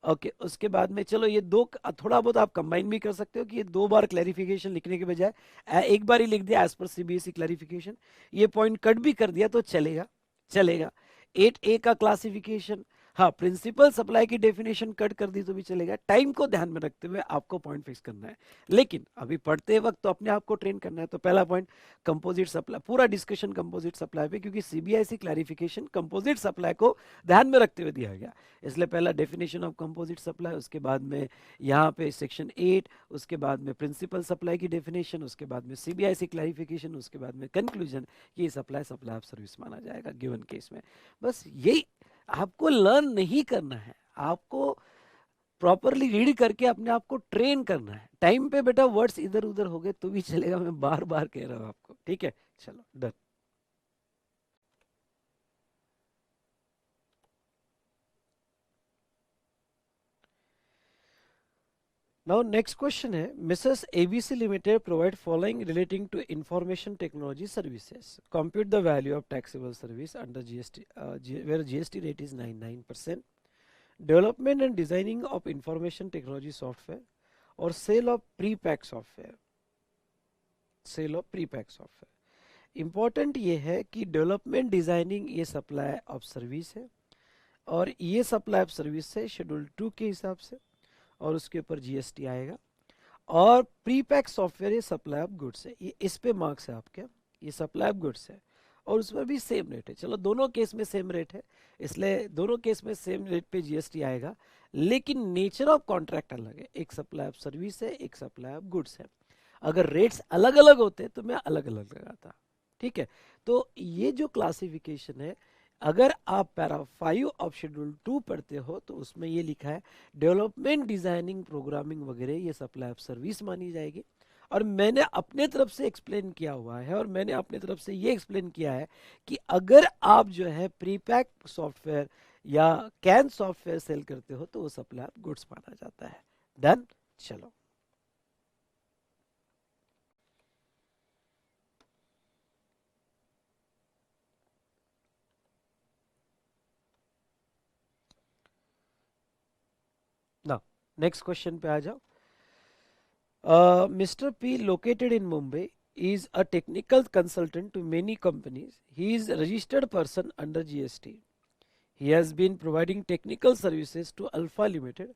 ओके, उसके बाद में चलो ये दो थोड़ा बहुत आप कंबाइन भी कर सकते हो कि ये 2 बार क्लैरिफिकेशन लिखने के बजाय एक बार ही लिख दिया एज पर सीबीएसई क्लैरिफिकेशन, ये पॉइंट कट भी कर दिया तो चलेगा. 8A का क्लासिफिकेशन, हाँ प्रिंसिपल सप्लाई की डेफिनेशन कट कर दी तो भी चलेगा. टाइम को ध्यान में रखते हुए आपको पॉइंट फिक्स करना है, लेकिन अभी पढ़ते वक्त तो अपने आप को ट्रेन करना है. तो पहला पॉइंट कंपोजिट सप्लाई, पूरा डिस्कशन कंपोजिट सप्लाई पे, क्योंकि सीबीआईसी क्लैरिफिकेशन कंपोजिट सप्लाई को ध्यान में रखते हुए दिया गया, इसलिए पहला डेफिनेशन ऑफ कंपोजिट सप्लाई, उसके बाद में यहाँ पे सेक्शन 8, उसके बाद में प्रिंसिपल सप्लाई की डेफिनेशन, उसके बाद में सीबीआईसी क्लैरिफिकेशन, उसके बाद में कंक्लूजन कि सप्लाई ऑफ सर्विस माना जाएगा गिवन केस में. बस यही आपको लर्न नहीं करना है, आपको प्रॉपरली रीड करके अपने आप को ट्रेन करना है. टाइम पे बेटा वर्ड्स इधर उधर हो गए तो भी चलेगा, मैं बार बार कह रहा हूं आपको. ठीक है, चलो डन. नाउ नेक्स्ट क्वेश्चन है, Mrs ABC limited provide following relating to information technology services. Compute the value of taxable service under GST where GST rate is 99%. Development and designing of information technology software और sale of pre pack software. Important ये है कि डेवलपमेंट डिजाइनिंग ये सप्लाई ऑफ सर्विस है, और ये सप्लाई ऑफ सर्विस है शेड्यूल 2 के हिसाब से, और उसके ऊपर जीएसटी आएगा। और प्री पैक सॉफ्टवेयर ये सप्लाई ऑफ गुड्स है, ये इस पे मार्क्स है आपके, ये सप्लाई ऑफ गुड्स है और उसमें भी सेम रेट है। चलो दोनों केस में सेम रेट है, इसलिए दोनों केस में सेम रेट पे जीएसटी आएगा, लेकिन नेचर ऑफ कॉन्ट्रैक्ट अलग है, एक सप्लाई ऑफ सर्विस है, एक सप्लाई ऑफ गुड्स है। अगर रेट्स अलग अलग होते तो मैं अलग अलग लगाता, ठीक है। तो ये जो क्लासिफिकेशन है, अगर आप पैरा 5 ऑफ शेड्यूल 2 पढ़ते हो तो उसमें ये लिखा है डेवलपमेंट, डिजाइनिंग, प्रोग्रामिंग वगैरह ये सप्लाई ऑफ सर्विस मानी जाएगी। और मैंने अपने तरफ से एक्सप्लेन किया हुआ है, और मैंने अपने तरफ से ये एक्सप्लेन किया है कि अगर आप जो है प्रीपैक सॉफ्टवेयर या कैन सॉफ्टवेयर सेल करते हो तो वो सप्लाई ऑफ गुड्स माना जाता है। डन। चलो ना, नेक्स्ट क्वेश्चन पे आ जाओ। Mr. P, located in Mumbai, is a technical consultant to many companies. He is a registered person under GST. He has been providing technical services to Alpha Limited,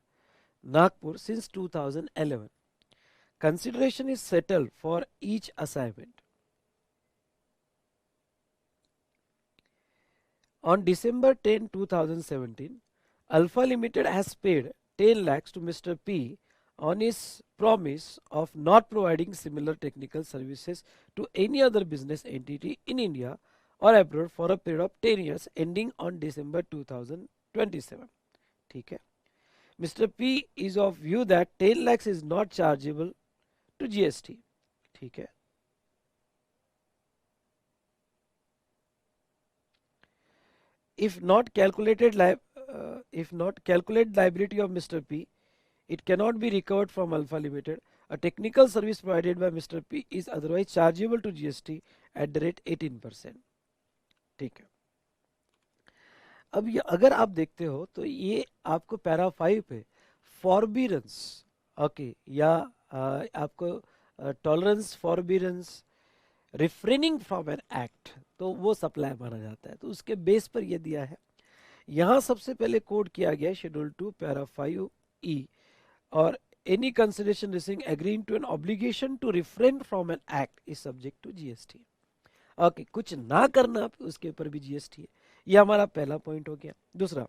Nagpur since 2011. Consideration is settled for each assignment. On December 10, 2017, Alpha Limited has paid 10 lakhs to Mr. P on his promise of not providing similar technical services to any other business entity in India or abroad for a period of 10 years ending on December 2027. ठीक है। Mr. P is of view that 10 lakhs is not chargeable to GST. ठीक है। If not calculated liability of Mr. P, it cannot be recovered from Alpha Limited. A technical service provided by Mr. P is otherwise chargeable to GST at the rate 18%. ठीक है। अब ये अगर आप देखते हो तो ये आपको पैरा 5 पे फॉरबिरेंस, ओके, या आपको tolerance, forbearance, refraining from an act, तो वो सप्लाई माना जाता है। तो उसके बेस पर ये दिया है। यहाँ सबसे पहले कोड किया गया शेड्यूल 2 पैरा 5 ई, और any consideration receiving agreeing to an obligation to refrain from an act is subject to GST. Okay, कुछ ना करना उसके ऊपर भी जीएसटी है। ये हमारा पहला पॉइंट हो गया। दूसरा,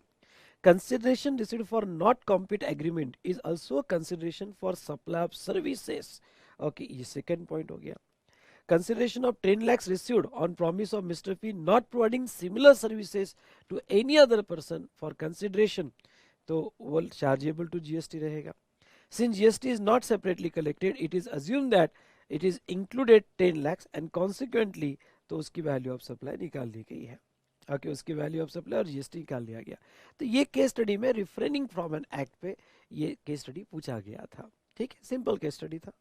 consideration received for not compete agreement is also consideration for supply of services. Okay, ये सेकंड पॉइंट हो गया। Consideration of 10 lakhs received on promise of Mr. P not providing similar services to any other person for consideration, तो वो chargeable to GST रहेगा। Since GST is not separately collected, it is assumed that it is included 10 lakhs and consequently तो उसकी वैल्यू ऑफ सप्लाई निकाल दी गई है। ओके, उसकी वैल्यू ऑफ सप्लाई और जीएसटी निकाल दिया गया। तो ये केस स्टडी में रिफ्रेनिंग फ्रॉम एन एक्ट पे ये केस स्टडी पूछा गया था। ठीक है, सिंपल केस स्टडी था।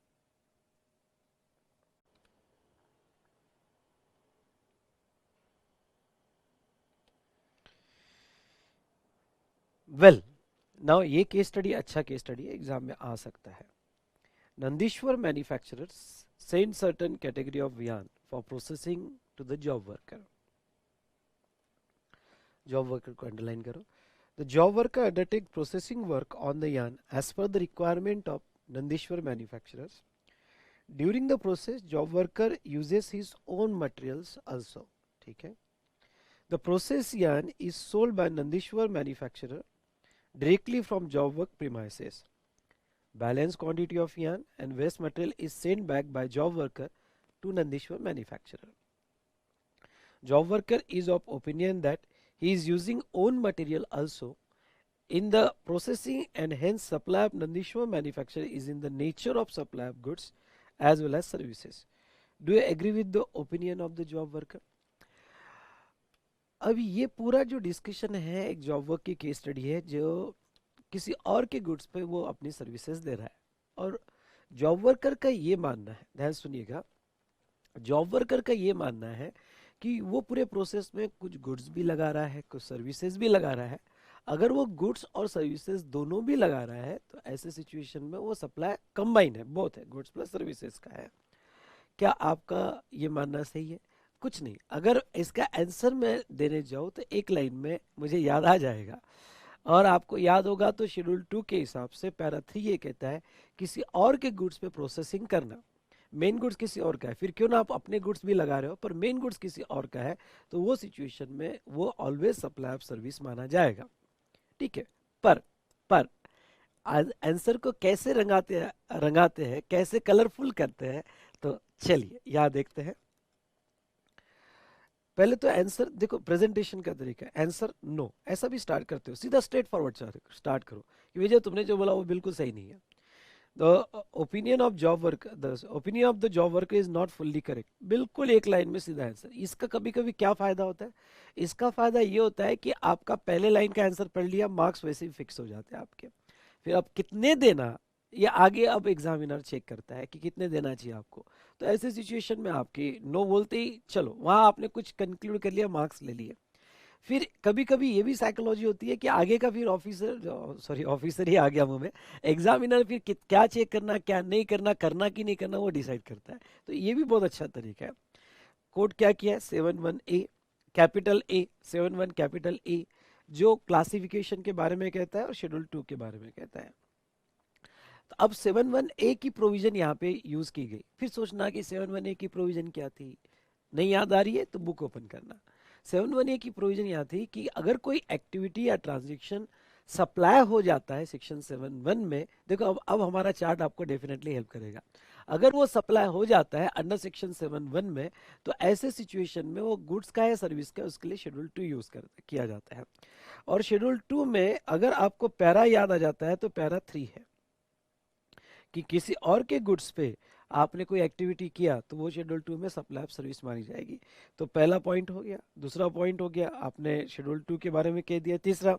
वेल नाउ ये केस स्टडी अच्छा केस स्टडी है, एग्जाम में आ सकता है। Nandishwar manufacturers send certain category of yarn for processing to the job worker. Job worker को अंडरलाइन करो। The job worker undertake processing work on the yarn as per the requirement of Nandishwar manufacturers. During the process job worker uses his own materials also. ठीक है। The process yarn is sold by Nandishwar manufacturer directly from job work premises. Balance quantity of yarn and waste material is sent back by job worker to Nandishwar manufacturer. Job worker is of opinion that he is using own material also in the processing and hence supply of Nandishwar manufacturer is in the nature of supply of goods as well as services. Do you agree with the opinion of the job worker? अभी ये पूरा जो डिस्कशन है एक जॉब वर्क की केस स्टडी है जो किसी और के गुड्स पे वो अपनी सर्विसेज दे रहा है, और जॉब वर्कर का ये मानना है, ध्यान सुनिएगा, जॉब वर्कर का ये मानना है कि वो पूरे प्रोसेस में कुछ गुड्स भी लगा रहा है, कुछ सर्विसेज भी लगा रहा है। अगर वो गुड्स और सर्विसेज दोनों भी लगा रहा है तो ऐसे सिचुएशन में वो सप्लाई कंबाइन है, बोथ है, गुड्स प्लस सर्विसेज का है। क्या आपका ये मानना सही है? कुछ नहीं, अगर इसका आंसर मैं देने जाऊँ तो एक लाइन में मुझे याद आ जाएगा। और आपको याद होगा तो शेड्यूल 2 के हिसाब से पैरा 3 ये कहता है किसी और के गुड्स पे प्रोसेसिंग करना। मेन गुड्स किसी और का है, फिर क्यों ना आप अपने गुड्स भी लगा रहे हो, पर मेन गुड्स किसी और का है, तो वो सिचुएशन में वो ऑलवेज सप्लाई ऑफ सर्विस माना जाएगा। ठीक है। पर पर आंसर को कैसे रंगाते हैं, कैसे कलरफुल करते हैं, तो चलिए यहाँ देखते हैं। पहले तो आंसर देखो, प्रेजेंटेशन का तरीका है, आंसर नो ऐसा भी स्टार्ट करते हो, सीधा स्ट्रेट फॉरवर्ड स्टार्ट करो कि विजय तुमने जो बोला वो बिल्कुल सही नहीं है। The opinion of job work the opinion of the job worker is not fully correct, बिल्कुल एक लाइन में सीधा आंसर। इसका कभी कभी क्या फायदा होता है, इसका फायदा ये होता है कि आपका पहले लाइन का आंसर पढ़ लिया, मार्क्स वैसे ही फिक्स हो जाते हैं आपके। फिर अब कितने देना ये आगे अब एग्जामिनर चेक करता है कि कितने देना चाहिए आपको। तो ऐसे सिचुएशन में आपकी नो बोलते ही चलो वहां आपने कुछ कंक्लूड कर लिया, मार्क्स ले लिए। फिर कभी कभी ये भी साइकोलॉजी होती है कि आगे का फिर ऑफिसर, सॉरी ऑफिसर ही आ गया मुंह में, एग्जामिनर फिर क्या चेक करना क्या नहीं करना, करना कि नहीं करना वो डिसाइड करता है। तो ये भी बहुत अच्छा तरीका है। कोड क्या किया है, 7(1)(a) capital A, 7(1) capital A, जो क्लासिफिकेशन के बारे में कहता है और शेड्यूल 2 के बारे में कहता है। तो अब 7(1)(a) की प्रोविजन यहाँ पे यूज की गई। फिर सोचना कि 7(1)(a) की प्रोविजन क्या थी, नहीं याद आ रही है तो बुक ओपन करना। 7(1)(a) की प्रोविजन यहाँ थी कि अगर कोई एक्टिविटी या ट्रांजेक्शन सप्लाई हो जाता है सेक्शन 7(1) में, देखो अब हमारा चार्ट आपको डेफिनेटली हेल्प करेगा। अगर वो सप्लाई हो जाता है अंडर सेक्शन 7(1) में, तो ऐसे सिचुएशन में वो गुड्स का या सर्विस का, उसके लिए शेड्यूल 2 यूज किया जाता है। और शेड्यूल 2 में अगर आपको पैरा याद आ जाता है तो पैरा 3 है कि किसी और के गुड्स पे आपने कोई एक्टिविटी किया तो वो शेड्यूल 2 में सप्लाई ऑफ सर्विस मानी जाएगी। तो पहला पॉइंट हो गया। दूसरा पॉइंट हो गया, आपने शेड्यूल 2 के बारे में कह दिया। तीसरा,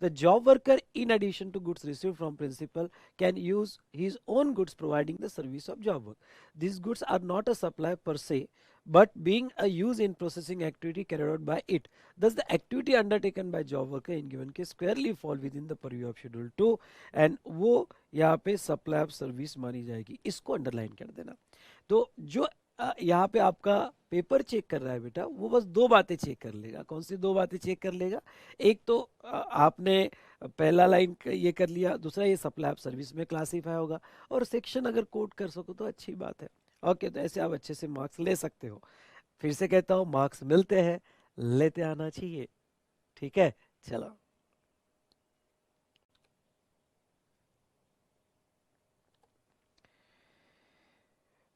the job worker in addition to goods receive from principal can use his own goods providing the service of job work. This goods are not a supply per se but being a use in processing activity carried out by it. Thus, the activity undertaken by job worker in given case squarely fall within the purview of Schedule 2 and वो यहाँ पे सप्लाई ऑफ सर्विस मानी जाएगी। इसको अंडरलाइन कर देना। तो जो यहाँ पे आपका पेपर चेक कर रहा है बेटा, वो बस दो बातें चेक कर लेगा। कौन सी दो बातें चेक कर लेगा, एक तो आपने पहला लाइन ये कर लिया, दूसरा ये सप्लाई ऑफ सर्विस में क्लासीफाई होगा, और सेक्शन अगर कोट कर सको तो अच्छी बात है। ओके, तो ऐसे आप अच्छे से मार्क्स ले सकते हो। फिर से कहता हूँ, मार्क्स मिलते हैं, लेते आना चाहिए। ठीक है, चलो।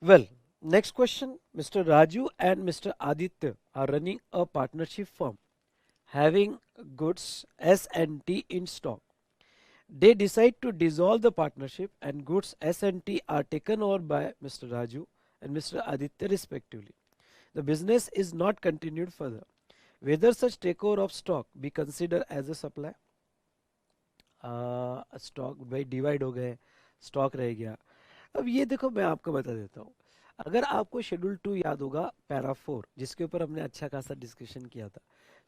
Well, next question. Mr. Raju and Mr. Aditya are running a partnership firm having goods S&T in stock. They decide to dissolve the partnership and goods S&T are taken over by Mr. Raju and Mr. Aditya respectively. The business is not continued further. Whether such takeover of stock be considered as a supply? Stock भाई डिवाइड हो गए, स्टॉक रह गया। अब ये देखो, मैं आपको बता देता हूँ। अगर आपको शेड्यूल 2 याद होगा, पैरा 4 जिसके ऊपर हमने अच्छा खासा डिस्कशन किया था,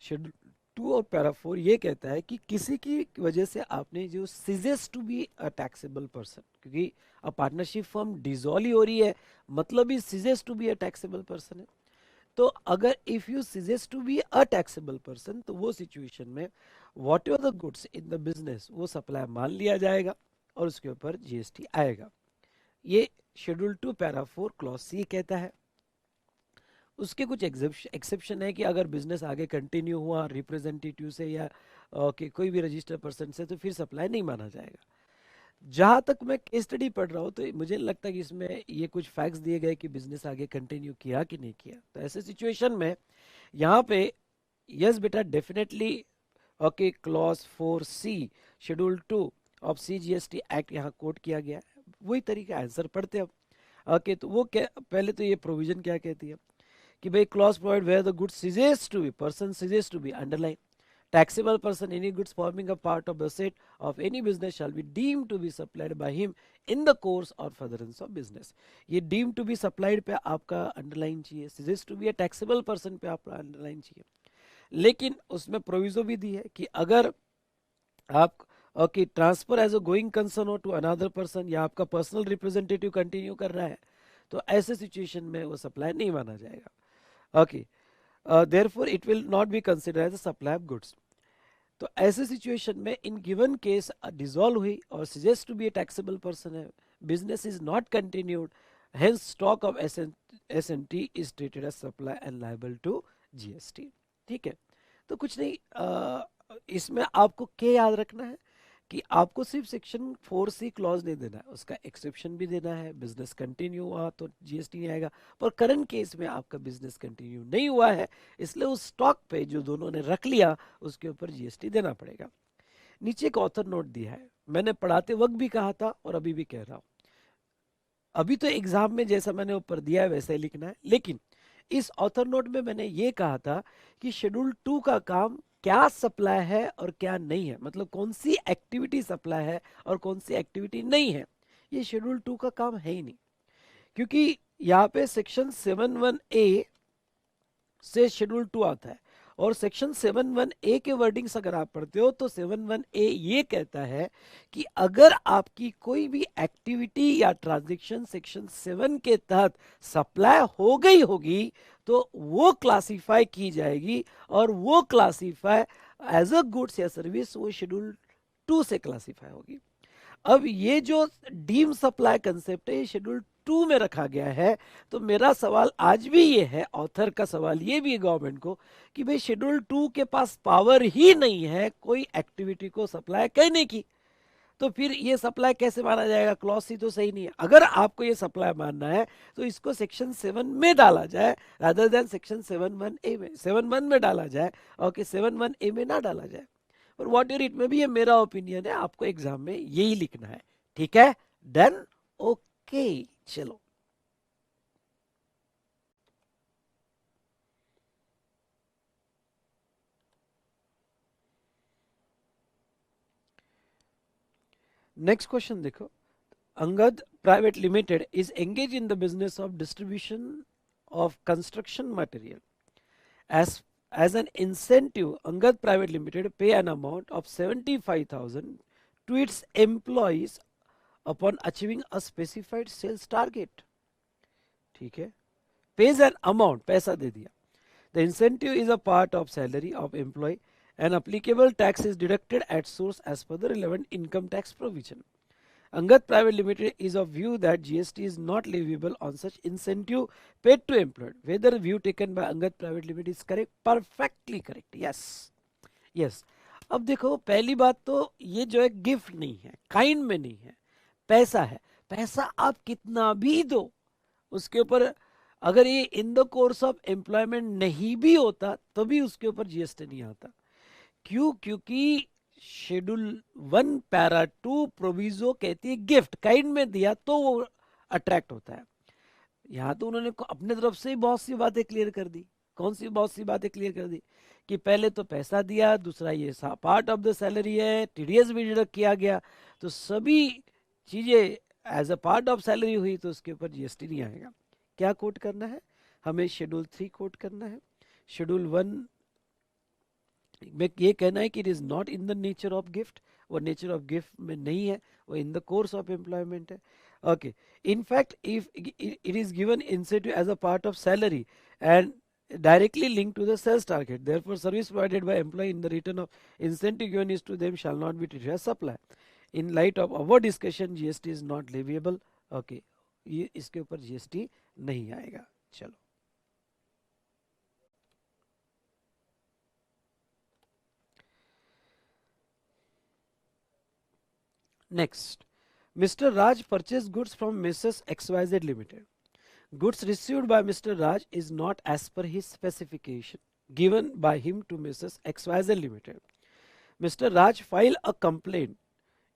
शेड्यूल 2 और पैरा 4 ये कहता है कि किसी की वजह से आपने जो ceases to be a taxable person, क्योंकि अब पार्टनरशिप फर्म डिसॉल्व ही हो रही है, मतलब he ceases to be a taxable person है। तो अगर if you ceases to be a taxable person, तो वो सिचुएशन में whatever the goods in the business वो सप्लाई मान लिया जाएगा और उसके ऊपर जीएसटी आएगा। ये शेड्यूल 2 पैरा 4 क्लॉज सी कहता है। उसके कुछ एक्सेप्शन है कि अगर बिजनेस आगे कंटिन्यू हुआ रिप्रेजेंटेटिव से या कि कोई भी रजिस्टर्ड पर्सन से, तो फिर सप्लाई नहीं माना जाएगा। जहां तक मैं केस स्टडी पढ़ रहा हूँ तो मुझे लगता है कि इसमें ये कुछ फैक्ट्स दिए गए कि बिजनेस आगे कंटिन्यू किया कि नहीं किया। तो ऐसे सिचुएशन में यहाँ पे यस बेटा definitely okay, clause 4C schedule 2 of CGST act यहाँ कोट किया गया है। वही तरीका आंसर पढ़ते अब। ओके, तो वो क्या, पहले तो ये प्रोविजन क्या कहती है कि भाई clause provide where the goods ceases to be person ceases to be underline taxable person any goods forming a part of the asset of any business shall be deemed to be supplied by him in the course or furtherance of business. ये deemed to be supplied पे आपका अंडरलाइन चाहिए, ceases to be a taxable person पे आपका अंडरलाइन चाहिए। लेकिन उसमें प्रोविजो भी दी है कि अगर आप okay transfer as a going concern हो टू अनदर पर्सन, या आपका पर्सनल रिप्रेजेंटेटिव कंटिन्यू कर रहा है, तो ऐसे सिचुएशन में वो सप्लाई नहीं माना जाएगा। Okay therefore it will not be consider as a supply of goods. तो ऐसे सिचुएशन में इन गिवन केस डिसॉल्व हुई और suggest to be a taxable person है, business is not continued, hence stock of S N T is treated as supply and liable to GST. ठीक है, तो कुछ नहीं, इसमें आपको क्या याद रखना है कि आपको सिर्फ सेक्शन 4C क्लॉज नहीं देना है, उसका एक्सेप्शन भी देना है। बिजनेस कंटिन्यू हुआ तो जीएसटी नहीं आएगा, पर करंट केस में आपका बिजनेस कंटिन्यू नहीं हुआ है, इसलिए उस स्टॉक पे जो दोनों ने रख लिया उसके ऊपर जीएसटी देना पड़ेगा। नीचे एक ऑथर नोट दिया है, मैंने पढ़ाते वक्त भी कहा था और अभी भी कह रहा हूं, अभी तो एग्जाम में जैसा मैंने ऊपर दिया है वैसा ही लिखना है, लेकिन इस ऑथर नोट में मैंने ये कहा था कि शेड्यूल 2 का काम क्या सप्लाई है और क्या नहीं है, मतलब कौन सी एक्टिविटी सप्लाई है और कौन सी एक्टिविटी नहीं है, ये शेड्यूल 2 का काम है ही नहीं। क्योंकि यहाँ पे सेक्शन 71A से शेड्यूल 2 आता है, और सेक्शन 71A के वर्डिंग्स अगर आप पढ़ते हो तो 71A ये कहता है कि अगर आपकी कोई भी एक्टिविटी या ट्रांजैक्शन सेक्शन 7 के तहत सप्लाई हो गई होगी तो वो क्लासिफाई की जाएगी, और वो क्लासिफाई एज अ गुड्स या सर्विस वो शेड्यूल 2 से क्लासिफाई होगी। अब ये जो डीम सप्लाई कंसेप्ट है ये शेड्यूल 2 में रखा गया है, तो मेरा सवाल आज भी ये है, ऑथर का सवाल ये भी है गवर्नमेंट को, कि भाई शेड्यूल 2 के पास पावर ही नहीं है कोई एक्टिविटी को सप्लाई करने की, तो फिर ये सप्लाई कैसे माना जाएगा? क्लॉज सी तो सही नहीं है। अगर आपको ये सप्लाई मानना है तो इसको सेक्शन 7 में डाला जाए रादर देन सेक्शन 71A में, 71 में डाला जाए और कि 71A में ना डाला जाए। और व्हाट यूर इट में भी ये मेरा ओपिनियन है, आपको एग्जाम में यही लिखना है। ठीक है, डन, ओके, चलो। नेक्स्ट क्वेश्चन देखो, Angad private limited is engage in the business of distribution of construction material as an incentive, Angad Private Limited pay an amount of 75,000 to its employees upon achieving a specified sales target. ठीक है, pays an amount, पैसा दे दिया। The incentive is a part of salary of employee and applicable tax is deducted at source as per the relevant income tax provision. Angad Private Limited is of view that GST is not leviable on such incentive paid to employee. Whether view taken by Angad Private Limited is correct? Perfectly correct. Yes. Yes. अब देखो, पहली बात तो ये जो है गिफ्ट नहीं है, काइंड में नहीं है, पैसा है। पैसा आप कितना भी दो उसके ऊपर, अगर ये इन द कोर्स ऑफ एम्प्लॉयमेंट नहीं भी होता तो भी उसके ऊपर जीएसटी नहीं आता। क्यों? क्योंकि शेड्यूल 1 पैरा 2 प्रोविजो कहती है गिफ्ट, काइंड में दिया तो वो अट्रैक्ट होता है। यहाँ तो उन्होंने अपने तरफ से ही बहुत सी बातें क्लियर कर दी। कौन सी बहुत सी बातें क्लियर कर दी? कि पहले तो पैसा दिया, दूसरा ये पार्ट ऑफ द सैलरी है, टीडीएस भी डिडक्ट किया गया, तो सभी चीजें as a part of salary हुई तो उसके ऊपर जीएसटी नहीं आएगा। क्या कोट करना है हमें? शेड्यूल 3 कोट करना है। शेड्यूल 1 में ये कहना है कि it is not in the nature of gift, वो नेचर ऑफ गिफ्ट में नहीं है, वो in the course of employment है। Okay, in fact if it is given incentive as a part of salary and directly linked to the sales target, therefore service provided by employee in the return of incentive given is to them shall not be treated as supply. In light of our discussion GST is not leviable. Okay, ये इसके ऊपर जीएसटी नहीं आएगा। चलो, next, Mr. Raj purchased goods from Mrs. XYZ Limited. Goods received by Mr. Raj is not as per his specification given by him to Mrs. XYZ Limited. Mr. Raj filed a complaint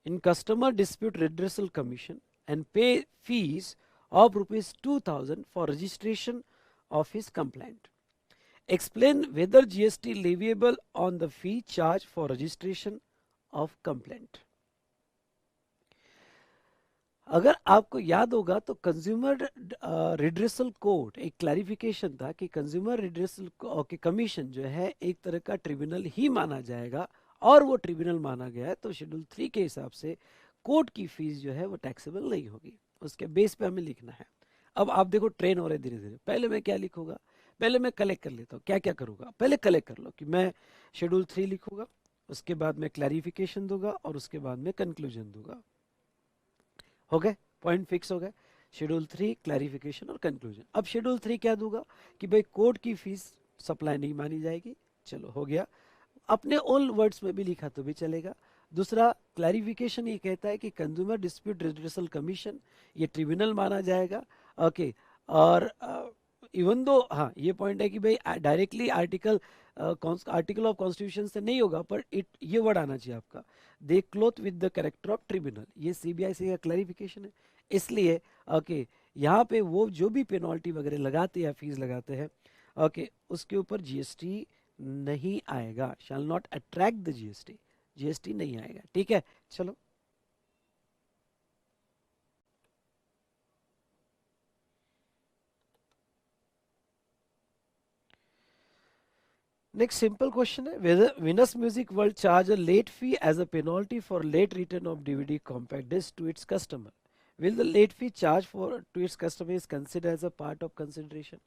in Customer Dispute Redressal Commission and pay fees of rupees 2000 for registration of his complaint. Explain whether GST leviable on the fee charged for registration of complaint. अगर आपको याद होगा तो कंज्यूमर रिड्रेसल कोर्ट एक क्लैरिफिकेशन था कि कंज्यूमर रिड्रेसल के कमीशन जो है एक तरह का ट्रिब्यूनल ही माना जाएगा, और वो ट्रिब्यूनल माना गया है तो शेड्यूल 3 के हिसाब से कोर्ट की फीस जो है वो टैक्सेबल नहीं होगी। उसके बेस पे हमें लिखना है। अब आप देखो ट्रेन हो रहे धीरे धीरे, पहले मैं क्या लिखूंगा? पहले मैं कलेक्ट कर लेता हूँ, क्या क्या करूँगा, पहले कलेक्ट कर लो कि मैं शेड्यूल 3 लिखूंगा, उसके बाद मैं क्लैरिफिकेशन दूंगा और उसके बाद में कंक्लूजन दूंगा। हो गए, पॉइंट फिक्स हो गए, शेड्यूल 3 क्लैरिफिकेशन और कंक्लूजन। अब शेड्यूल 3 क्या दूंगा कि भाई कोर्ट की फीस सप्लाई नहीं मानी जाएगी, चलो हो गया, अपने ओन वर्ड्स में भी लिखा तो भी चलेगा। दूसरा क्लैरिफिकेशन ये कहता है कि कंज्यूमर डिस्प्यूट रिड्रेसल कमीशन ये ट्रिब्यूनल माना जाएगा, ओके। और इवन दो, हाँ ये पॉइंट है कि भाई डायरेक्टली आर्टिकल ऑफ कॉन्स्टिट्यूशन से नहीं होगा, पर इट ये वर्ड आना चाहिए आपका, they clothe with the character of tribunal, ये सीबीआईसी का क्लैरिफिकेशन है। इसलिए ओके, यहाँ पे वो जो भी पेनल्टी वगैरह लगाते हैं या फीस लगाते हैं, ओके, उसके ऊपर जीएसटी नहीं आएगा, shall not attract the GST, GST नहीं आएगा, ठीक है। चलो नेक्स्ट सिंपल क्वेश्चन है, whether Venus music world charge a late fee as a penalty for late return of DVD compact disc to its customer, will the late fee charge for to its customer is consider as a part of consideration?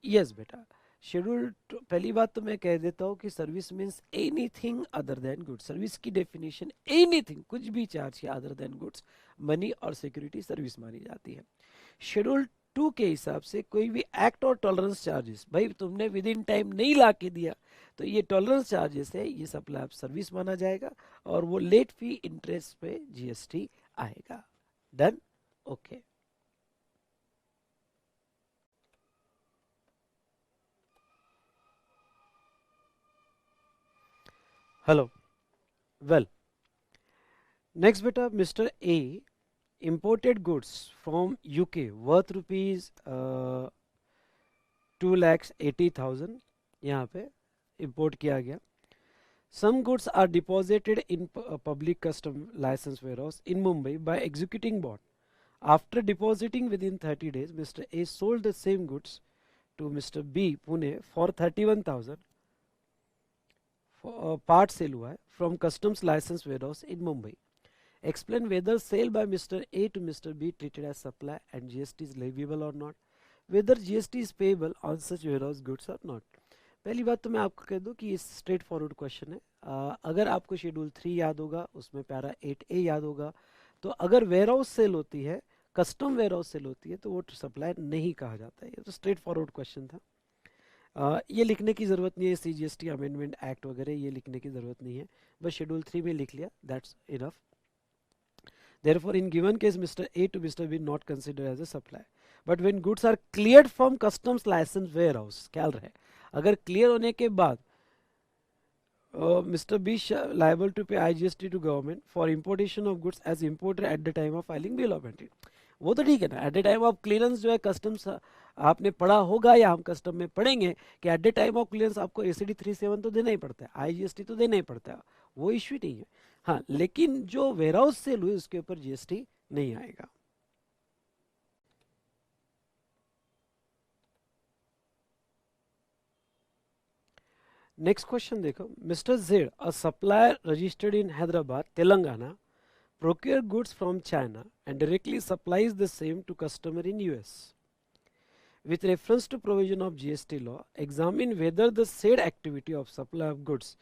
Yes बेटा, शेड्यूल पहली बात तो मैं कह देता हूँ कि service means anything other than goods, service की डेफिनेशन एनीथिंग, कुछ भी चार्ज किया अदर देन गुड्स, मनी और सिक्योरिटी सर्विस मानी जाती है। शेड्यूल 2 के हिसाब से कोई भी एक्ट और टॉलरेंस चार्जेस, भाई तुमने विद इन टाइम नहीं ला के दिया तो ये टॉलरेंस चार्जेस है, ये सप्लाई सर्विस माना जाएगा और वो लेट फी इंटरेस्ट पे जीएसटी आएगा। Done, okay. Hello, well next बेटा, Mr A imported goods from UK worth rupees 2,80,000 यहाँ पे import किया गया। Some goods are deposited in public custom license warehouse in Mumbai by executing bond. After depositing within 30 days, Mr. A sold the same goods to Mr. B Pune for 31,000। part sale हुआ है from customs license warehouse in Mumbai। Explain whether sale by Mr. A to Mr. B treated as supply and GST is leviable or not. Whether GST is payable on such warehouse goods or not. पहली बात तो मैं आपको कह दूं कि ये स्ट्रेट फॉरवर्ड क्वेश्चन है। अगर आपको शेड्यूल 3 याद होगा, उसमें पैरा 8A याद होगा, तो अगर वेयर हाउस सेल होती है, कस्टम वेयर हाउस सेल होती है, तो वो सप्लाई नहीं कहा जाता है। ये तो स्ट्रेट फॉरवर्ड क्वेश्चन था। ये लिखने की ज़रूरत नहीं है, CGST अमेंडमेंट एक्ट वगैरह ये लिखने की ज़रूरत नहीं है, बस शेड्यूल 3 में लिख लिया, that's enough. Therefore, in given case, Mr. A to Mr. B not considered as a supply. But when goods are cleared from customs license warehouse, ख्याल रहे, अगर क्लियर होने के बाद Mr. B liable to pay IGST to government for importation of goods as imported at the time of filing bill of entry, वो तो ठीक है ना। At the time of clearance जो है कस्टम्स आपने पढ़ा होगा या हम कस्टम में पढ़ेंगे कि at the time of clearance आपको ACD 37 तो देना ही पड़ता है, IGST तो देना ही पड़ता है, वो इश्यू नहीं है। हाँ, लेकिन जो वेयर हाउस सेल हुई उसके ऊपर जीएसटी नहीं आएगा। नेक्स्ट क्वेश्चन देखो, mister Z a supplier registered in Hyderabad Telangana procure goods from China and directly supplies the same to customer in US. With reference to provision of GST law, examine whether the said activity of supply of goods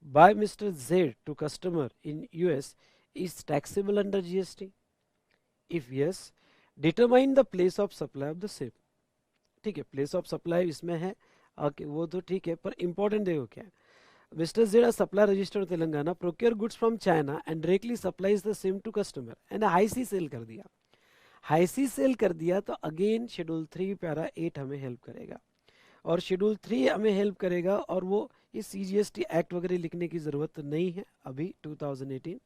by Mr. Z to customer in US is taxable under GST. If yes, determine the place of supply of the same. ठीक है, प्लेस ऑफ सप्लाई इसमें है, ओके वो तो ठीक है, पर इंपॉर्टेंट देखो क्या है। Mr. Z, a supplier registered Telangana, procure goods from China and directly supplies the same to customer and high sea sale कर दिया। हाई सी सेल कर दिया तो अगेन शेड्यूल 3 पैरा 8 हमें हेल्प करेगा, और शेड्यूल 3 हमें हेल्प करेगा, और वो ये CGST एक्ट वगैरह लिखने की ज़रूरत नहीं है अभी 2018।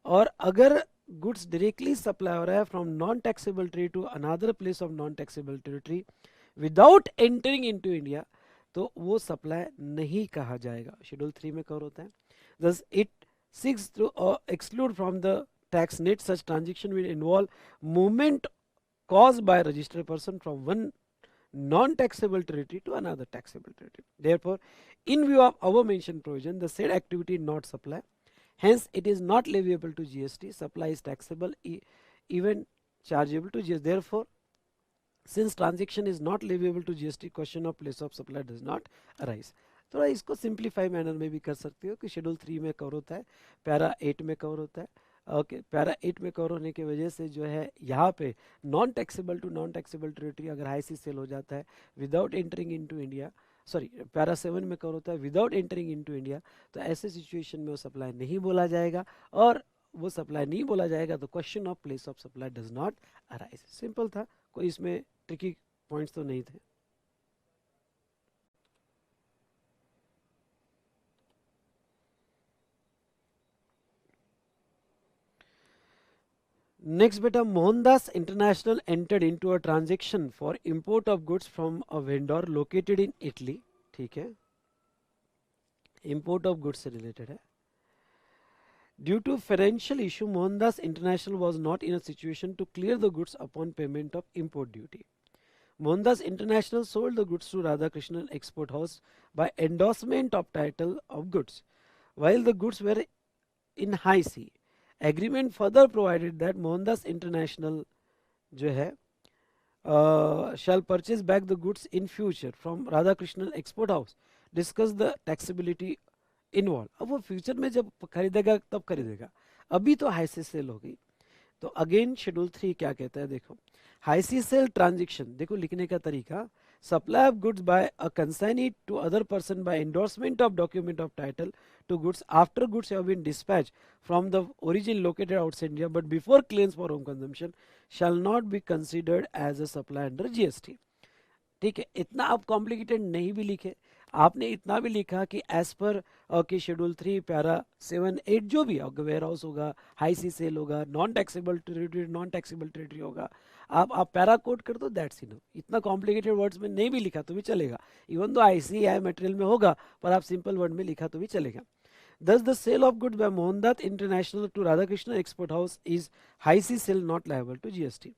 और अगर गुड्स डायरेक्टली सप्लाई हो रहा है from non taxable territory to another place of non taxable territory without entering into India, तो वो सप्लाई नहीं कहा जाएगा, शेड्यूल 3 में कवर होता है। thus it seeks to exclude from the tax net such transaction will involve movement caused by a registered person from one non-taxable territory to another taxable territory. Therefore, in view of our mentioned provision, the said activity not supply, hence it is not leviable to GST. Supply is taxable, even chargeable to GST. Therefore, since transaction is not leviable to GST, question of place of supply does not arise. थोड़ा इसको सिंप्लीफाई मैनर में भी कर सकते हो कि शेड्यूल 3 में कवर होता है, पैरा 8 में कवर होता है। ओके, पैरा 8 में कवर होने की वजह से जो है यहाँ पे non taxable to non taxable territory अगर हाई सी सेल हो जाता है without entering into India, sorry para 7 में कवर होता है विदाउट एंटरिंग इनटू इंडिया, तो ऐसे सिचुएशन में वो सप्लाई नहीं बोला जाएगा, और वो सप्लाई नहीं बोला जाएगा तो question of place of supply does not arise. Simple था, कोई इसमें ट्रिकी पॉइंट्स तो नहीं थे। नेक्स्ट बेटा, Mohandas international entered into a transaction for import of goods from a vendor located in Italy. ठीक है, इंपोर्ट ऑफ गुड्स से रिलेटेड है। Due to financial issue Mohandas international was not in a situation to clear the goods upon payment of import duty. Mohandas International sold the goods to Radhakrishnan Export House by endorsement of title of goods. While the goods were in high sea, agreement further provided that Mohandas International जो है shall purchase back the goods in future from Radhakrishnan Export House. Discuss the taxability involved. अब वो फ्यूचर में जब खरीदेगा तब खरीदेगा, अभी तो हाई से सेल हो गई। तो अगेन शेड्यूल 3 क्या कहता है, देखो हाई सी सेल ट्रांजेक्शन, देखो लिखने का तरीका, supply of goods by a consignee to other person by endorsement of document of title to goods after goods have been dispatch from the origin located outside India but before claims for home consumption shall not be considered as a supply under GST. ठीक है, इतना आप कॉम्प्लिकेटेड नहीं भी लिखे, आपने इतना भी लिखा कि as per okay schedule 3 para 7 8 जो भी होगा, वेयर हाउस होगा, हाई सी सेल होगा, नॉन टैक्सेबल टेरिटरी होगा, आप पैरा कोड कर दो, दैट्स इनफ। इतना कॉम्प्लिकेटेड वर्ड्स में नहीं भी लिखा तो भी चलेगा, इवन दो ICAI मटेरियल में होगा, पर आप सिंपल वर्ड में लिखा तो भी चलेगा। Thus, the sale of goods by Mohandas International to Radhakrishnan Export House is high sea sale not liable to GST.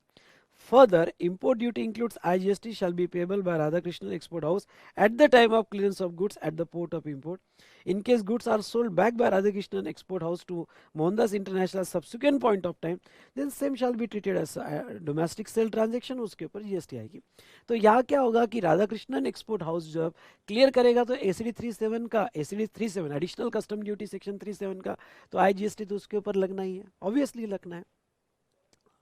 Further, import duty includes IGST shall be payable by Radhakrishnan Export House at the time of clearance of goods at the port of import. In case goods are sold back by Radhakrishnan Export House to Mohandas International subsequent point of time, then same shall be treated as domestic sale transaction, उसके ऊपर GST आएगी। तो यहाँ क्या होगा कि राधाकृष्णन एक्सपोर्ट हाउस जब क्लियर करेगा तो ACD 37 का, ACD 37 additional custom duty section 37 का, तो IGST तो उसके ऊपर लगना ही है, ऑब्वियसली लगना है।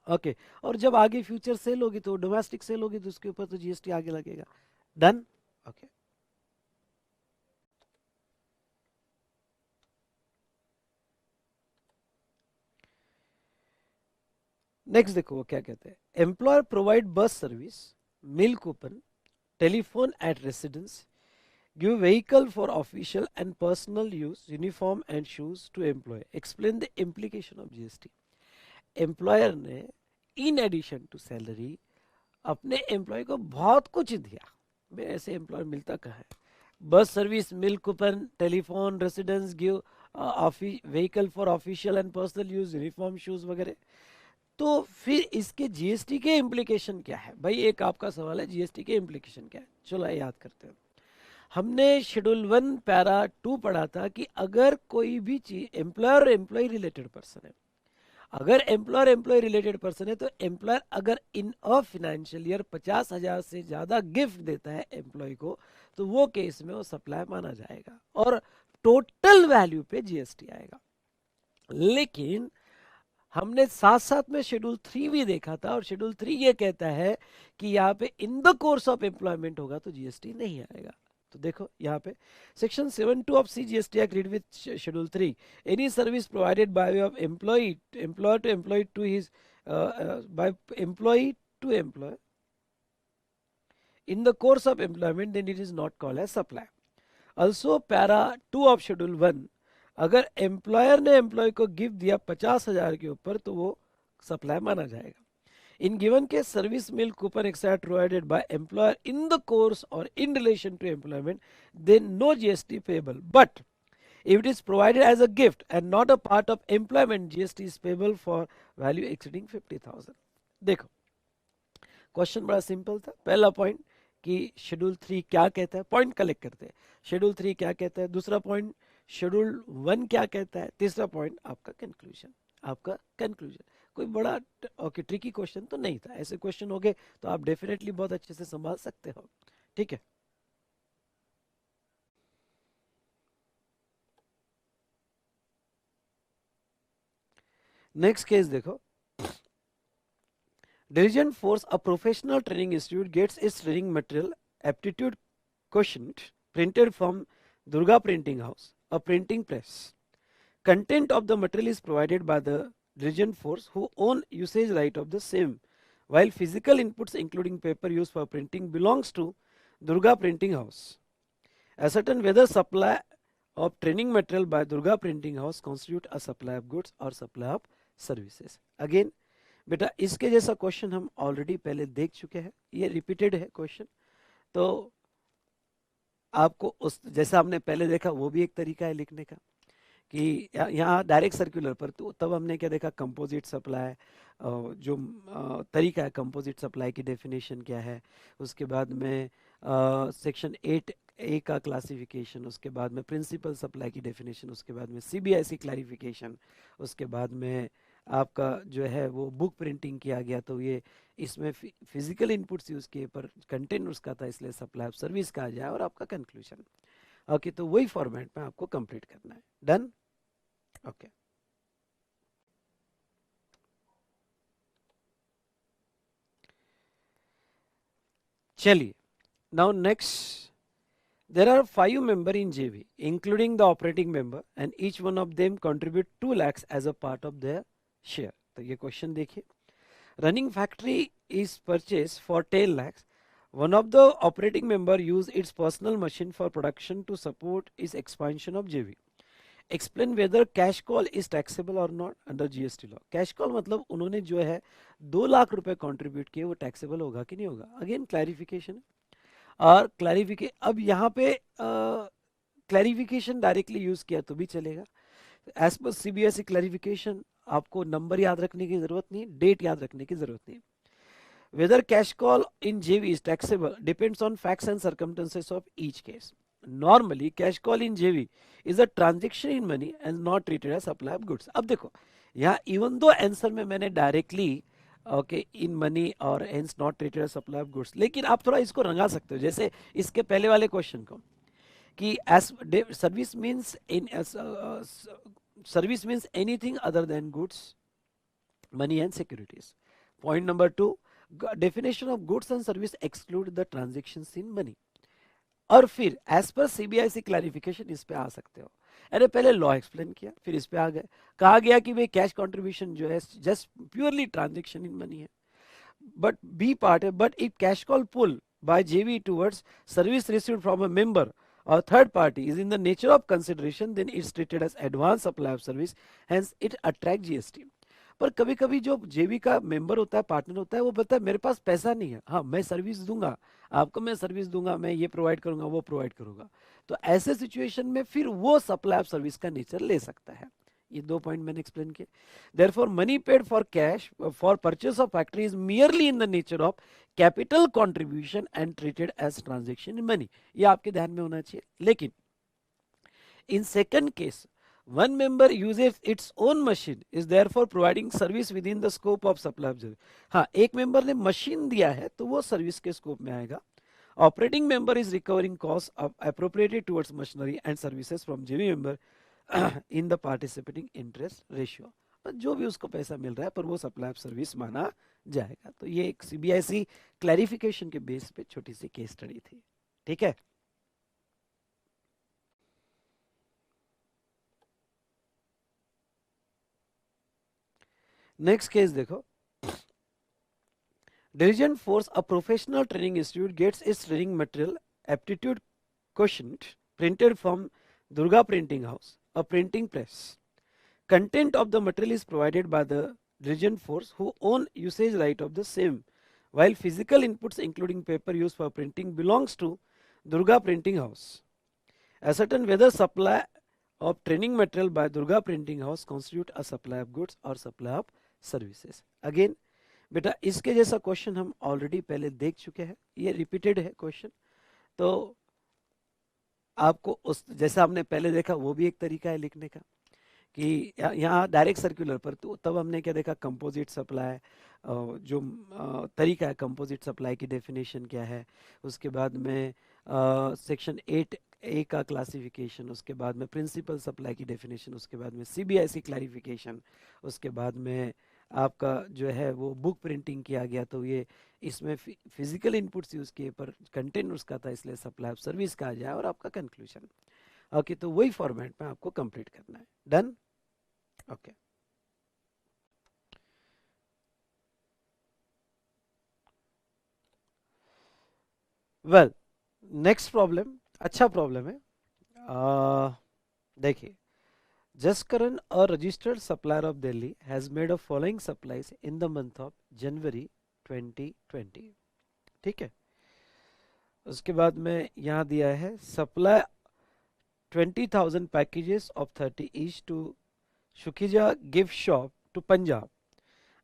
ओके और जब आगे फ्यूचर सेल होगी तो डोमेस्टिक सेल होगी तो उसके ऊपर तो जीएसटी आगे लगेगा। डन। ओके नेक्स्ट देखो वो क्या कहते हैं, employer provide bus service, meal coupon, telephone at residence, give vehicle for official and personal use, uniform and shoes to employ, explain the implication of GST. Employer ने इन एडिशन टू सैलरी अपने एम्प्लॉय को बहुत कुछ दिया, मेरे ऐसे एम्प्लॉय मिलता कहाँ है, bus service, mill coupon, telephone, residence, give vehicle for official and personal use, uniform, shoes वगैरह। तो फिर इसके जीएसटी के इम्प्लीकेशन क्या है भाई, एक आपका सवाल है जीएसटी के इम्प्लीकेशन क्या है, चलो याद करते हैं। हमने शेड्यूल 1 पैरा 2 पढ़ा था कि अगर कोई भी चीज एम्प्लॉयर और एम्प्लॉय रिलेटेड पर्सन है, अगर एम्प्लॉयर एम्प्लॉय रिलेटेड पर्सन है तो एम्प्लॉयर अगर इन अ फाइनेंशियल ईयर 50,000 से ज्यादा गिफ्ट देता है एम्प्लॉय को तो वो केस में वो सप्लाई माना जाएगा और टोटल वैल्यू पे जीएसटी आएगा। लेकिन हमने साथ साथ में शेड्यूल 3 भी देखा था और शेड्यूल 3 ये कहता है कि यहाँ पे इन द कोर्स ऑफ एम्प्लॉयमेंट होगा तो जीएसटी नहीं आएगा। तो देखो यहाँ पे section 7(2) of CGST Act read with schedule 3, any service provided by way of employer to employee to his by employee to employer in the course of employment, then it is not called as supply. Also para 2 of schedule 1, अगर एम्प्लॉयर ने एम्प्लॉय को गिफ्ट दिया 50,000 के ऊपर तो वो सप्लाई माना जाएगा। In given case, service, meal, coupon, etc. provided by employer in the course or in relation to employment, then no GST payable. But if it is provided as a gift and not a part of employment, GST is payable for value exceeding 50,000. देखो क्वेश्चन बड़ा सिंपल था, पहला पॉइंट कि शेड्यूल 3 क्या कहता है, पॉइंट कलेक्ट करते हैं, शेड्यूल 3 क्या कहता है, दूसरा पॉइंट शेड्यूल 1 क्या कहता है, तीसरा पॉइंट आपका कंक्लूजन। कोई बड़ा ओके ट्रिकी क्वेश्चन तो नहीं था। ऐसे क्वेश्चन हो गए तो आप डेफिनेटली बहुत अच्छे से संभाल सकते हो। ठीक है, नेक्स्ट केस देखो। Diligent Force, a professional training institute, gets its training material aptitude quotient printed from Durga Printing House, a printing press. Content of the material is provided by the Diligent Force, who own usage right of the same, while physical inputs including paper used for printing belongs to Durga Printing House. Ascertain whether supply of training material by Durga Printing House constitute a supply of goods or supply of services. Again, बेटा इसके जैसा क्वेश्चन हम ऑलरेडी पहले देख चुके हैं, ये रिपीटेड है क्वेश्चन। तो आपको उस जैसा हमने पहले देखा वो भी एक तरीका है लिखने का कि यहाँ डायरेक्ट सर्कुलर पर, तो तब हमने क्या देखा, कंपोजिट सप्लाई, जो तरीका है कंपोजिट सप्लाई की डेफिनेशन क्या है, उसके बाद में सेक्शन 8A का क्लासिफिकेशन, उसके बाद में प्रिंसिपल सप्लाई की डेफिनेशन, उसके बाद में CBIC क्लैरिफिकेशन, उसके बाद में आपका जो है वो बुक प्रिंटिंग किया गया। तो ये इसमें फिजिकल इनपुट्स यूज किए पर कंटेंट उसका था, इसलिए सप्लाई ऑफ सर्विस कहा जाए, और आपका कंक्लूजन। ओके, तो वही फॉर्मेट में आपको कंप्लीट करना है। Done, okay. चलिए, now next, there are 5 members in JV including the operating member and each one of them contribute 2 lakhs as a part of their share. तो ये क्वेश्चन देखिए, running factory is purchased for 10 lakhs. One of the operating member use its personal machine for production to support its expansion of JV. Explain whether cash call is taxable or not under GST law. Cash call मतलब उन्होंने जो है 2 लाख रुपए कंट्रीब्यूट किए, वो टैक्सेबल होगा कि नहीं होगा। अगेन क्लैरिफिकेशन और अब यहाँ पे क्लैरिफिकेशन डायरेक्टली यूज किया तो भी चलेगा। एज पर CBSE क्लैरिफिकेशन आपको नंबर याद रखने की जरूरत नहीं, डेट याद रखने की जरूरत नहीं। Whether cash call in JV is taxable depends on facts and circumstances of each case. Normally, cash call in JV is a transaction in money and not treated as supply of goods. अब देखो यहाँ even though आंसर में मैंने डायरेक्टली इन मनी और hence not treated as supply of goods, लेकिन आप थोड़ा इसको रंगा सकते हो, जैसे इसके पहले वाले क्वेश्चन को कि as service means anything other than goods, money and securities. Point number 2, definition of goods and service exclude the transactions in money. और फिर एज पर CBIC क्लैरिफिकेशन इस पे आ सकते हो। अरे पहले लॉ एक्सप्लेन किया, फिर इस पे आ गए, कहा गया कि भाई कैश कंट्रीब्यूशन जो है just purely transaction in money है, बट बी पार्ट है, but if cash call pool by JV towards service received from a member or third party is in the nature of consideration, then it's treated as advance supply of service, hence it attract GST. पर कभी कभी जो JV का मेंबर होता है, पार्टनर होता है, वो बोलता है मेरे पास पैसा नहीं है, हाँ मैं सर्विस दूंगा आपको, मैं सर्विस दूंगा, मैं ये प्रोवाइड करूंगा, वो प्रोवाइड करूंगा। तो ऐसे सिचुएशन में फिर वो सप्लाई ऑफ सर्विस का नेचर ले सकता है। ये 2 पॉइंट मैंने एक्सप्लेन किए। Therefore money paid for cash for purchase of factory is merely in the nature of capital contribution and treated as transaction in money. ये आपके ध्यान में होना चाहिए। लेकिन in second case, one member uses its own machine is therefore providing service within the scope of supply of service. हाँ, एक मेंबर ने मशीन दिया है तो वो सर्विस के स्कोप में आएगा। Operating member is recovering cost appropriated towards machinery and services from JV member in the participating interest ratio. जो भी उसको पैसा मिल रहा है पर वो सप्लाई ऑफ सर्विस माना जाएगा। तो ये एक CBIC क्लैरिफिकेशन के बेस पे छोटी सी केस स्टडी थी। ठीक है, नेक्स्ट केस देखो। Diligent Force, a professional training institute, gets its training material aptitude quotient printed from Durga Printing House, a printing press. Content of the material is provided by the Diligent Force, who own usage right of the same, while physical inputs including paper used for printing belongs to Durga Printing House. Ascertain whether supply of training material by Durga Printing House constitute a supply of goods or supply of services. Again, बेटा इसके जैसा क्वेश्चन हम ऑलरेडी पहले देख चुके हैं, ये रिपीटेड है क्वेश्चन। तो आपको उस जैसा हमने पहले देखा वो भी एक तरीका है लिखने का कि यहाँ डायरेक्ट सर्कुलर पर, तो तब हमने क्या देखा, कंपोजिट सप्लाई, जो तरीका है कंपोजिट सप्लाई की डेफिनेशन क्या है, उसके बाद में सेक्शन 8A का क्लासिफिकेशन, उसके बाद में प्रिंसिपल सप्लाई की डेफिनेशन, उसके बाद में CBIC क्लैरिफिकेशन, उसके बाद में आपका जो है वो बुक प्रिंटिंग किया गया, तो ये इसमें फिजिकल इनपुट्स यूज किए पर कंटेंट उसका था, इसलिए सप्लाई ऑफ सर्विस कहा जाए, और आपका कंक्लूजन। ओके, तो वही फॉर्मेट में आपको कंप्लीट करना है। Done. Okay, well, next problem अच्छा प्रॉब्लम है। देखिए, Jaskaran, a registered supplier of Delhi, has made of following supplies in the month of January 2020। ठीक है, उसके बाद में यहाँ दिया है supply 20,000 packages of 30 each to Sukhija gift shop to Punjab.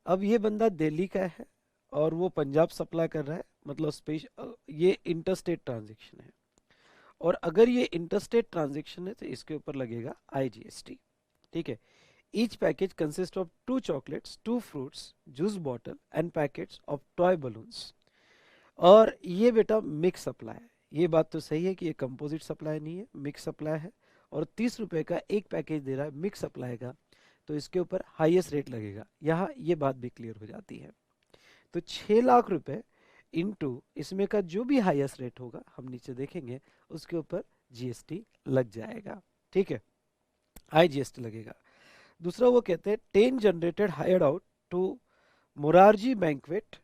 अब ये बंदा दिल्ली का है और वो पंजाब सप्लाई कर रहा है, मतलब स्पेशल ये इंटरस्टेट ट्रांजेक्शन है, और अगर ये इंटरस्टेट ट्रांजेक्शन है तो इसके ऊपर लगेगा IGST। ठीक है, each package consist of 2 chocolates, 2 fruits, juice bottle and packets of toy balloons. और ये बेटा मिक्स सप्लाई है, ये बात तो सही है कि ये कंपोजिट सप्लाई नहीं है, मिक्स सप्लाई है, और 30 रुपए का एक पैकेज दे रहा है मिक्स सप्लाई का, तो इसके ऊपर हाईएस्ट रेट लगेगा। यहाँ ये बात भी क्लियर हो जाती है। तो 6 लाख रुपए इंटू इसमें का जो भी हाईएस्ट रेट होगा, हम नीचे देखेंगे, उसके ऊपर GST लग जाएगा। ठीक है, IGST लगेगा। दूसरा वो कहते हैं 10 generated hired out to Morarji banquet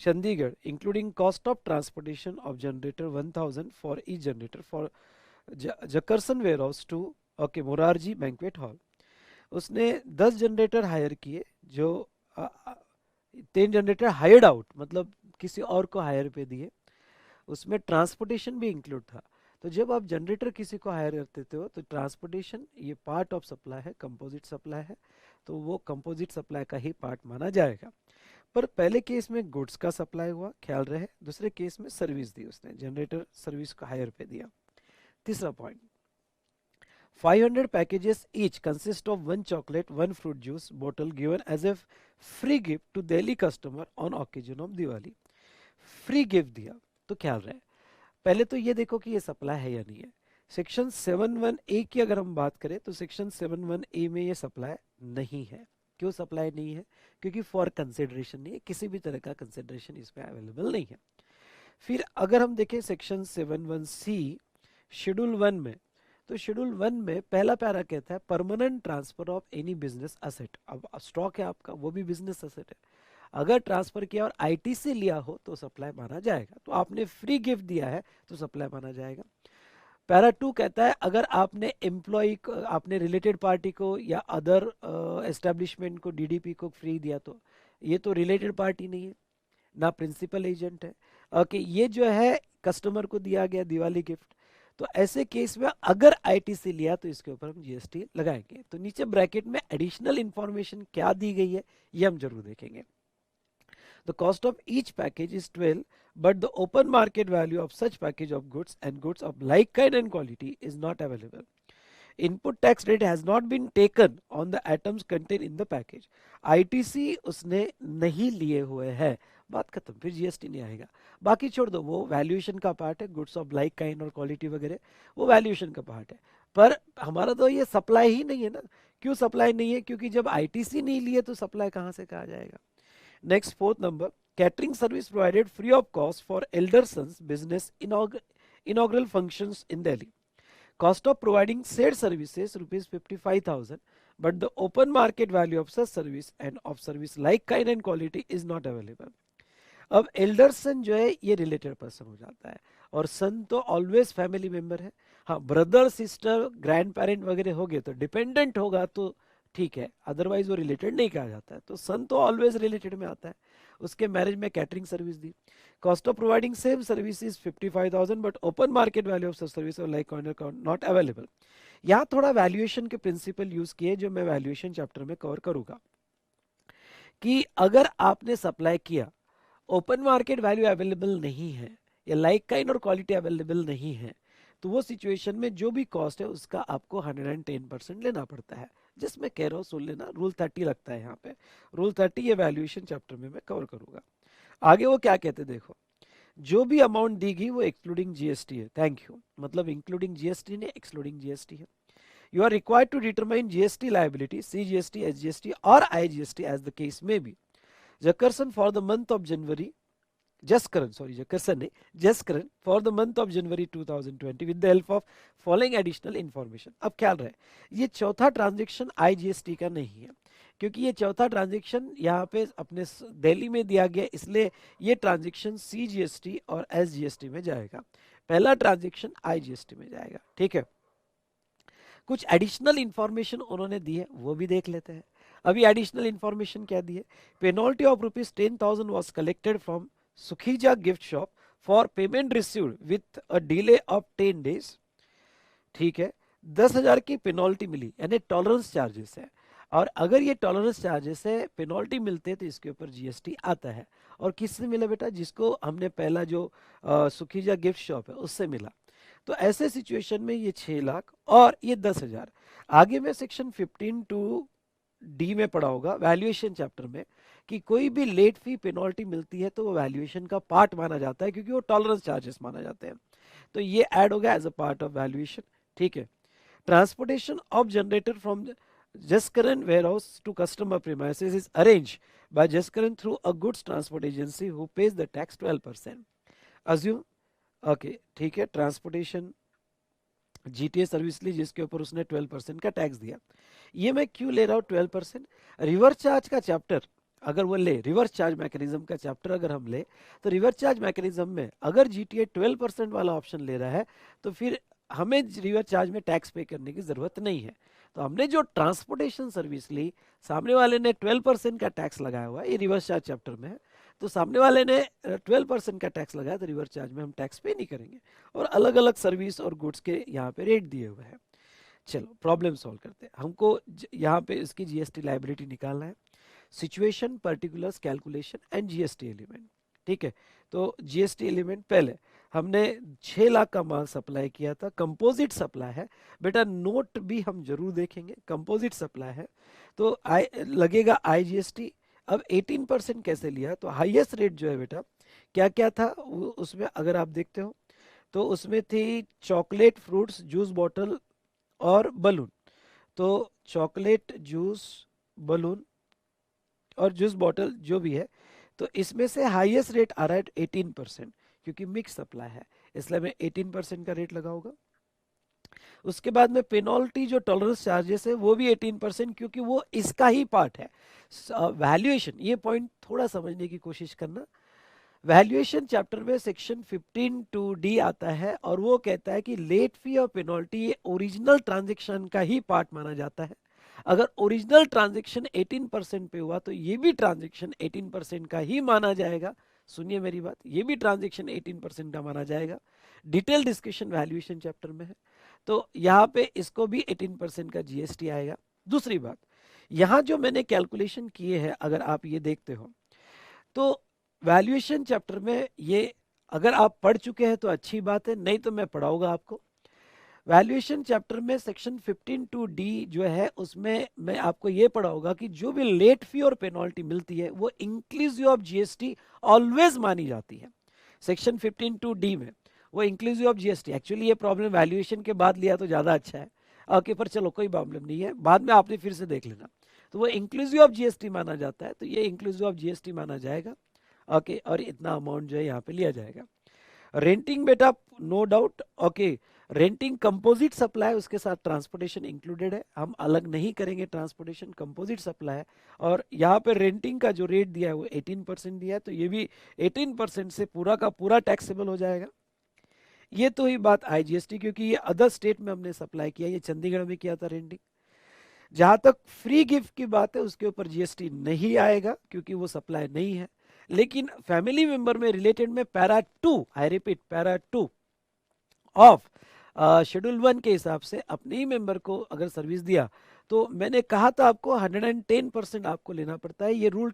Chandigarh including cost of transportation of generator 1000 for each generator for जकरसन warehouse to, okay, Morarji banquet hall. उसने 10 जनरेटर हायर किए, जो 10 जनरेटर हायर्ड आउट मतलब किसी और को हायर पे दिए, उसमें ट्रांसपोर्टेशन भी इंक्लूड था। तो जब आप जनरेटर किसी को हायर करते हो तो ट्रांसपोर्टेशन ये पार्ट ऑफ सप्लाई है, कंपोजिट सप्लाई है, तो वो कंपोजिट सप्लाई का ही पार्ट माना जाएगा। पर पहले केस में गुड्स का सप्लाई हुआ, ख्याल रहे, दूसरे केस में सर्विस दी, उसने जनरेटर सर्विस को हायर पे दिया। तीसरा point, 500 packages each consist of 1 chocolate, 1 fruit juice bottle given as a free gift to Delhi customer on occasion of Diwali। Free gift दिया, तो ख्याल रहे, पहले तो ये देखो कि ये सप्लाई है या नहीं है। सेक्शन 71A की अगर हम बात करें तो सेक्शन 71A में ये सप्लाई नहीं है। क्यों सप्लाई नहीं है? क्योंकि फॉर कंसिडरेशन नहीं है, किसी भी तरह का कंसिडरेशन इसमें अवेलेबल नहीं है। फिर अगर हम देखें सेक्शन 71C शेड्यूल 1 में, तो शेड्यूल 1 में पहला पैरा कहता है permanent transfer of any business asset. अब स्टॉक है आपका, वो भी बिजनेस असेट है, अगर ट्रांसफर किया और ITC लिया हो तो सप्लाई माना जाएगा। तो आपने फ्री गिफ्ट दिया है तो सप्लाई माना जाएगा। पैरा 2 कहता है अगर आपने एम्प्लॉय आपने रिलेटेड पार्टी को या अदर एस्टेब्लिशमेंट को, DDP को फ्री दिया, तो ये तो रिलेटेड पार्टी नहीं है ना, प्रिंसिपल एजेंट है। ओके, ये जो है कस्टमर को दिया गया दिवाली गिफ्ट, तो ऐसे केस में अगर ITC लिया तो इसके ऊपर हम GST लगाएंगे। तो नीचे ब्रैकेट में एडिशनल इंफॉर्मेशन क्या दी गई है ये हम जरूर देखेंगे। The cost of each package is 12, but the open market value of such package of goods and goods of like kind and quality is not available. Input tax rate has not been taken on the items contained in the package. ITC उसने नहीं लिए हुए हैं, बात खत्म, फिर GST नहीं आएगा। बाकी छोड़ दो, वो वैल्यूएशन का पार्ट है, गुड्स ऑफ लाइक काइंड और क्वालिटी वगैरह, वो वैल्यूएशन का पार्ट है। पर हमारा तो ये सप्लाई ही नहीं है ना। क्यों सप्लाई नहीं है? क्योंकि जब ITC नहीं लिए तो सप्लाई कहाँ से कहा जाएगा। Next, fourth number, catering service provided free of cost for Elderson's business inaugural functions in Delhi. Cost of providing said services rupees 55,000, but the open market value of such service and of service like kind and quality is not available. अब एल्डरसन जो है ये रिलेटेड पर्सन हो जाता है, और सन तो ऑलवेज फैमिली मेंबर है। हाँ, ब्रदर सिस्टर ग्रैंड पेरेंट वगैरह हो गए तो डिपेंडेंट होगा तो ठीक है, अदरवाइज वो रिलेटेड नहीं कहा जाता है। तो सन तो ऑलवेज रिलेटेड में आता है। उसके मैरिज में catering service the. Cost of providing same service is 55,000, but open market value of such service like not available. यहाँ थोड़ा वैल्यूएशन के प्रिंसिपल यूज किए जो मैं वैल्यूएशन चैप्टर में कवर करूंगा, कि अगर आपने सप्लाई किया, ओपन मार्केट वैल्यू अवेलेबल नहीं है या लाइक काइंड और क्वालिटी अवेलेबल नहीं है, तो वो सिचुएशन में जो भी कॉस्ट है उसका आपको 110% लेना पड़ता है। जस्ट मैं कह रहा हूँ, सुन लेना, रूल 30 लगता है यहाँ पे, रूल 30 ये वैल्यूएशन चैप्टर में मैं कवर करूंगा। आगे वो क्या कहते हैं देखो, जो भी अमाउंट दी गई वो एक्सक्लूडिंग जीएसटी है, थैंक यू, मतलब इंक्लूडिंग जीएसटी ने एक्सक्लूडिंग जीएसटी है। You are required to determine GST liability, CGST, SGST or IGST as the case may be. Jackerson for the month of January, Jaskaran, sorry, Jackerson नहीं, Jaskaran for the month of January 2020 with the help of following additional information. अब ख्याल रहे, ये चौथा ट्रांजेक्शन IGST का नहीं है, क्योंकि ये चौथा ट्रांजेक्शन यहाँ पे अपने दिल्ली में दिया गया, इसलिए ये ट्रांजेक्शन CGST और SGST में जाएगा, पहला ट्रांजेक्शन IGST में जाएगा, ठीक है। कुछ एडिशनल इंफॉर्मेशन उन्होंने दी है, वो भी देख लेते हैं। अभी एडिशनल इंफॉर्मेशन क्या दी है, penalty of ₹10,000 was collected from Sukhija gift shop for payment received with a delay of 10 days, ठीक है। 10,000 की पेनल्टी मिली, यानी टॉलरेंस चार्जेस है, और अगर ये टॉलरेंस चार्जेस है, पेनल्टी मिलते हैं तो इसके ऊपर जीएसटी आता है। और किससे मिला बेटा, जिसको हमने पहला जो सुखीजा गिफ्ट शॉप है उससे मिला। तो ऐसे सिचुएशन में ये 6 लाख और ये 10,000, आगे में सेक्शन 15(2)D में पढ़ा होगा वैल्यूएशन चैप्टर में, कि कोई भी लेट फी पेनल्टी मिलती है तो वो वैल्यूएशन का पार्ट माना जाता है, क्योंकि वो टॉलरेंस चार्जेस माना जाते हैं, तो ये ऐड हो गया as a part of valuation, ठीक है। Transportation of generator from Jaskaran warehouse to customer premises is arranged by Jaskaran through a goods transport agency who pays the tax 12%. Assume, okay ठीक है, ट्रांसपोर्टेशन जीटीए सर्विस ली जिसके ऊपर उसने 12% का टैक्स दिया। ये मैं क्यों ले रहा हूँ 12%, रिवर्स चार्ज का चैप्टर अगर वो ले, रिवर्स चार्ज मैकेनिज्म का चैप्टर अगर हम ले, तो रिवर्स चार्ज मैकेनिज्म में अगर जीटीए 12% वाला ऑप्शन ले रहा है तो फिर हमें रिवर्स चार्ज में टैक्स पे करने की जरूरत नहीं है। तो हमने जो ट्रांसपोर्टेशन सर्विस ली, सामने वाले ने 12% का टैक्स लगाया हुआ है, ये रिवर्स चार्ज चैप्टर में है, तो सामने वाले ने 12% का टैक्स लगाया, तो रिवर्स चार्ज में हम टैक्स पे नहीं करेंगे, और अलग अलग सर्विस और गुड्स के यहाँ पे रेट दिए हुए हैं। चलो प्रॉब्लम सॉल्व करते हैं, हमको यहाँ पे इसकी जीएसटी लाइबिलिटी निकालना है, situation, particulars, calculation and GST element, ठीक है। तो जीएसटी एलिमेंट पहले हमने 6 लाख का माल सप्लाई किया था, कंपोजिट सप्लाई है बेटा, नोट भी हम जरूर देखेंगे, कंपोजिट सप्लाई है तो लगेगा आईजीएसटी। अब 18% कैसे लिया, तो हाईएस्ट रेट जो है बेटा क्या क्या था उसमें अगर आप देखते हो तो उसमें थी चॉकलेट, फ्रूट्स, जूस बॉटल और बलून। तो चॉकलेट, जूस, बलून और जूस बॉटल जो भी है, तो इसमें से हाईएस्ट रेट आ रहा है 18%, क्योंकि मिक्स सप्लाई है इसलिए मैं 18% का रेट लगाऊंगा। उसके बाद में पेनल्टी जो टॉलरेंस चार्जेस है वो भी 18%, क्योंकि वो इसका ही पार्ट है। वैल्यूएशन, ये पॉइंट थोड़ा समझने की कोशिश करना, वैल्यूएशन चैप्टर में सेक्शन 15(2)D आता है और वो कहता है कि लेट फी और पेनल्टी ये ओरिजिनल ट्रांजेक्शन का ही पार्ट माना जाता है। अगर ओरिजिनल ट्रांजेक्शन 18% पे हुआ तो ये भी ट्रांजेक्शन 18% का ही माना जाएगा। सुनिए मेरी बात, ये भी ट्रांजेक्शन 18% का माना जाएगा। डिटेल डिस्कशन वैल्यूएशन चैप्टर में है, तो यहाँ पे इसको भी 18% का जीएसटी आएगा। दूसरी बात, यहाँ जो मैंने कैलकुलेशन किए हैं अगर आप ये देखते हो तो वैल्यूएशन चैप्टर में ये अगर आप पढ़ चुके हैं तो अच्छी बात है, नहीं तो मैं पढ़ाऊंगा आपको। वैल्यूएशन चैप्टर में सेक्शन 15(2)D जो है उसमें मैं आपको ये पढ़ाऊंगा कि जो भी लेट फी और पेनल्टी मिलती है वो इंक्लूसिव ऑफ जीएसटी ऑलवेज मानी जाती है। सेक्शन 15(2)D में वो इंक्लूसिव ऑफ जीएसटी, एक्चुअली ये प्रॉब्लम वैल्यूएशन के बाद लिया तो ज्यादा अच्छा है, ओके, पर चलो कोई प्रॉब्लम नहीं है, बाद में आपने फिर से देख लेना। तो वो इंक्लूसिव ऑफ जीएसटी माना जाता है, तो ये इंक्लूसिव ऑफ जीएसटी माना जाएगा, ओके, और इतना अमाउंट जो है यहाँ पे लिया जाएगा। रेंटिंग बेटा no doubt, okay, renting composite supply, उसके साथ ट्रांसपोर्टेशन इंक्लूडेड है, हम अलग नहीं करेंगे, ट्रांसपोर्टेशन कंपोजिट सप्लाई है। और यहाँ पे रेंटिंग का जो रेट दिया है वो 18% दिया है, तो ये भी 18% से पूरा का पूरा टैक्सेबल हो जाएगा। ये तो ही बात आईजीएसटी, क्योंकि ये अदर स्टेट में हमने सप्लाई किया, ये चंडीगढ़ में किया था रेंटिंग। जहां तक फ्री गिफ्ट की बात है उसके ऊपर जीएसटी नहीं आएगा क्योंकि वो सप्लाई नहीं है, लेकिन फैमिली मेंबर में रिलेटेड में para 2, I repeat para 2 of schedule 1 के हिसाब से अपने ही मेंबर को अगर सर्विस दिया तो मैंने कहा था आपको 110% आपको लेना पड़ता है, ये रूल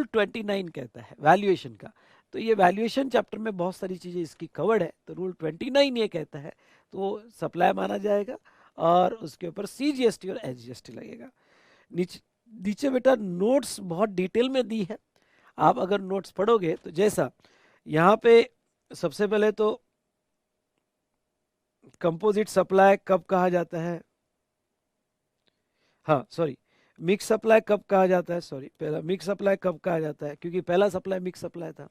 29 कहता है वैल्यूएशन का। तो ये वैल्यूएशन चैप्टर में बहुत सारी चीजें इसकी कवर्ड है, तो रूल 29 ये कहता है, तो सप्लाई माना जाएगा और उसके ऊपर CGST और SGST लगेगा। नीचे नीचे बेटा नोट्स बहुत डिटेल में दी है, आप अगर नोट्स पढ़ोगे तो जैसा यहाँ पे सबसे पहले तो कंपोजिट सप्लाई कब कहा जाता है, हाँ सॉरी, मिक्स सप्लाई कब कहा जाता है, सॉरी पहला मिक्स सप्लाई कब कहा जाता है, क्योंकि पहला सप्लाई मिक्स सप्लाई था।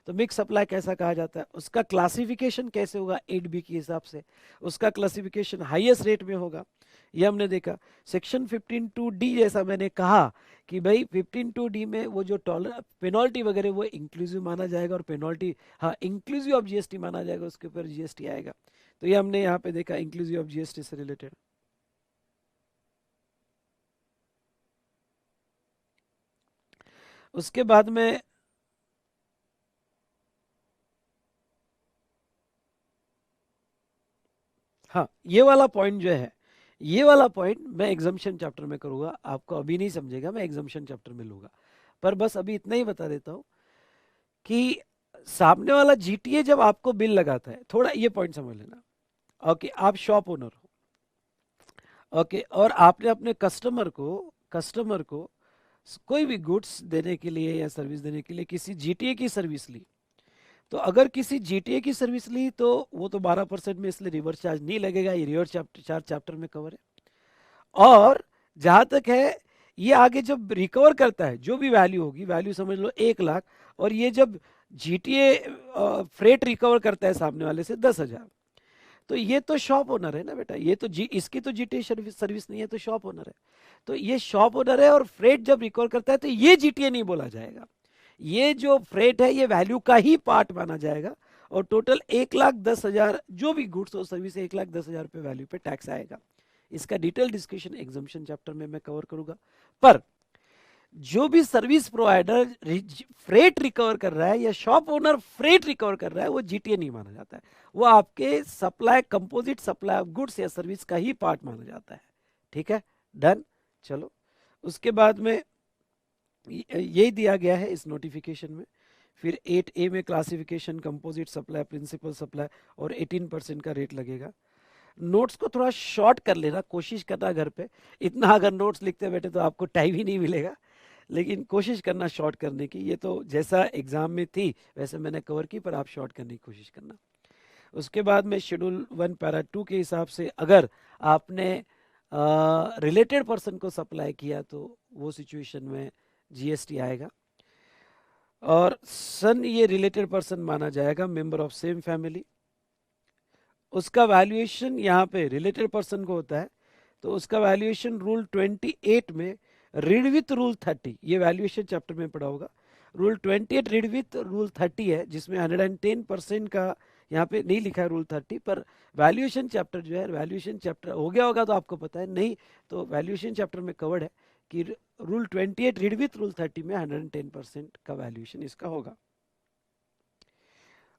तो मिक्स सप्लाई कैसा कहा जाता है, उसका क्लासिफिकेशन कैसे होगा 8B के हिसाब से, उसका क्लासिफिकेशन हाईएस्ट रेट में होगा, ये हमने देखा। सेक्शन 15(2)D जैसा मैंने कहा कि भाई 15(2)D में वो जो पेनल्टी वगैरह वो इंक्लूसिव माना जाएगा, और पेनल्टी हाँ इंक्लूसिव ऑफ GST माना जाएगा, उसके ऊपर GST आएगा। तो ये हमने यहाँ पे देखा इंक्लूसिव ऑफ GST से रिलेटेड। उसके बाद में हाँ ये वाला पॉइंट जो है, ये वाला पॉइंट मैं एग्जाम्शन चैप्टर में करूंगा, आपको अभी नहीं समझेगा, मैं एग्जाम्शन चैप्टर में लूंगा। पर बस अभी इतना ही बता देता हूँ कि सामने वाला GTA जब आपको बिल लगाता है, थोड़ा ये पॉइंट समझ लेना। ओके, आप शॉप ओनर हो, ओके, और आपने अपने कस्टमर को कोई भी गुड्स देने के लिए या सर्विस देने के लिए किसी GTA की सर्विस ली, तो अगर किसी GTA की सर्विस ली तो वो तो 12% में, इसलिए रिवर्स चार्ज नहीं लगेगा, ये रिवर्स चार्ज चैप्टर में कवर है। और जहां तक है ये आगे जब रिकवर करता है जो भी वैल्यू होगी, वैल्यू समझ लो 1 लाख, और ये जब GTA फ्रेट रिकवर करता है सामने वाले से 10,000, तो ये तो शॉप ओनर है ना बेटा, ये तो इसकी तो GTA सर्विस नहीं है, तो शॉप ओनर है। तो ये शॉप ओनर है, और फ्रेट जब रिकवर करता है तो ये GTA नहीं बोला जाएगा, ये जो फ्रेट है ये वैल्यू का ही पार्ट माना जाएगा, और टोटल 1,10,000 जो भी गुड्स और सर्विस 1,10,000 पे वैल्यू पे टैक्स आएगा। इसका डिटेल डिस्कशन एग्जाम्शन चैप्टर में मैं कवर करूंगा। पर जो भी सर्विस प्रोवाइडर फ्रेट रिकवर कर रहा है या शॉप ओनर फ्रेट रिकवर कर रहा है, वो GTA नहीं माना जाता है, वो आपके supply composite supply of goods या सर्विस का ही पार्ट माना जाता है। ठीक है, डन। चलो उसके बाद में यही दिया गया है इस नोटिफिकेशन में। फिर 8A में classification, composite supply, principal supply, और 18% का रेट लगेगा। नोट्स को थोड़ा शॉर्ट कर लेना, कोशिश करना घर पे, इतना अगर नोट्स लिखते बैठे तो आपको टाइम ही नहीं मिलेगा, लेकिन कोशिश करना शॉर्ट करने की। ये तो जैसा एग्जाम में थी वैसे मैंने कवर की, पर आप शॉर्ट करने की कोशिश करना। उसके बाद में शेड्यूल 1 पैरा 2 के हिसाब से अगर आपने रिलेटेड पर्सन को सप्लाई किया तो वो सिचुएशन में GST आएगा। और सन ये रिलेटेड पर्सन माना जाएगा, मेंबर ऑफ सेम फैमिली। उसका वैल्यूएशन यहाँ पे रिलेटेड पर्सन को होता है, तो उसका वैल्यूएशन रूल 28 में रीड विथ रूल 30, ये वैल्यूएशन चैप्टर में पढ़ा होगा। रूल 28 रीड विथ रूल 30 है, जिसमें 110% का यहाँ पे नहीं लिखा है रूल 30, पर वैल्यूएशन चैप्टर जो है, वैल्यूएशन चैप्टर हो गया होगा तो आपको पता है, नहीं तो वैल्यूएशन चैप्टर में कवर्ड है कि रूल 28 रीड विथ रूल 30 में 110% का वैल्यूएशन इसका होगा।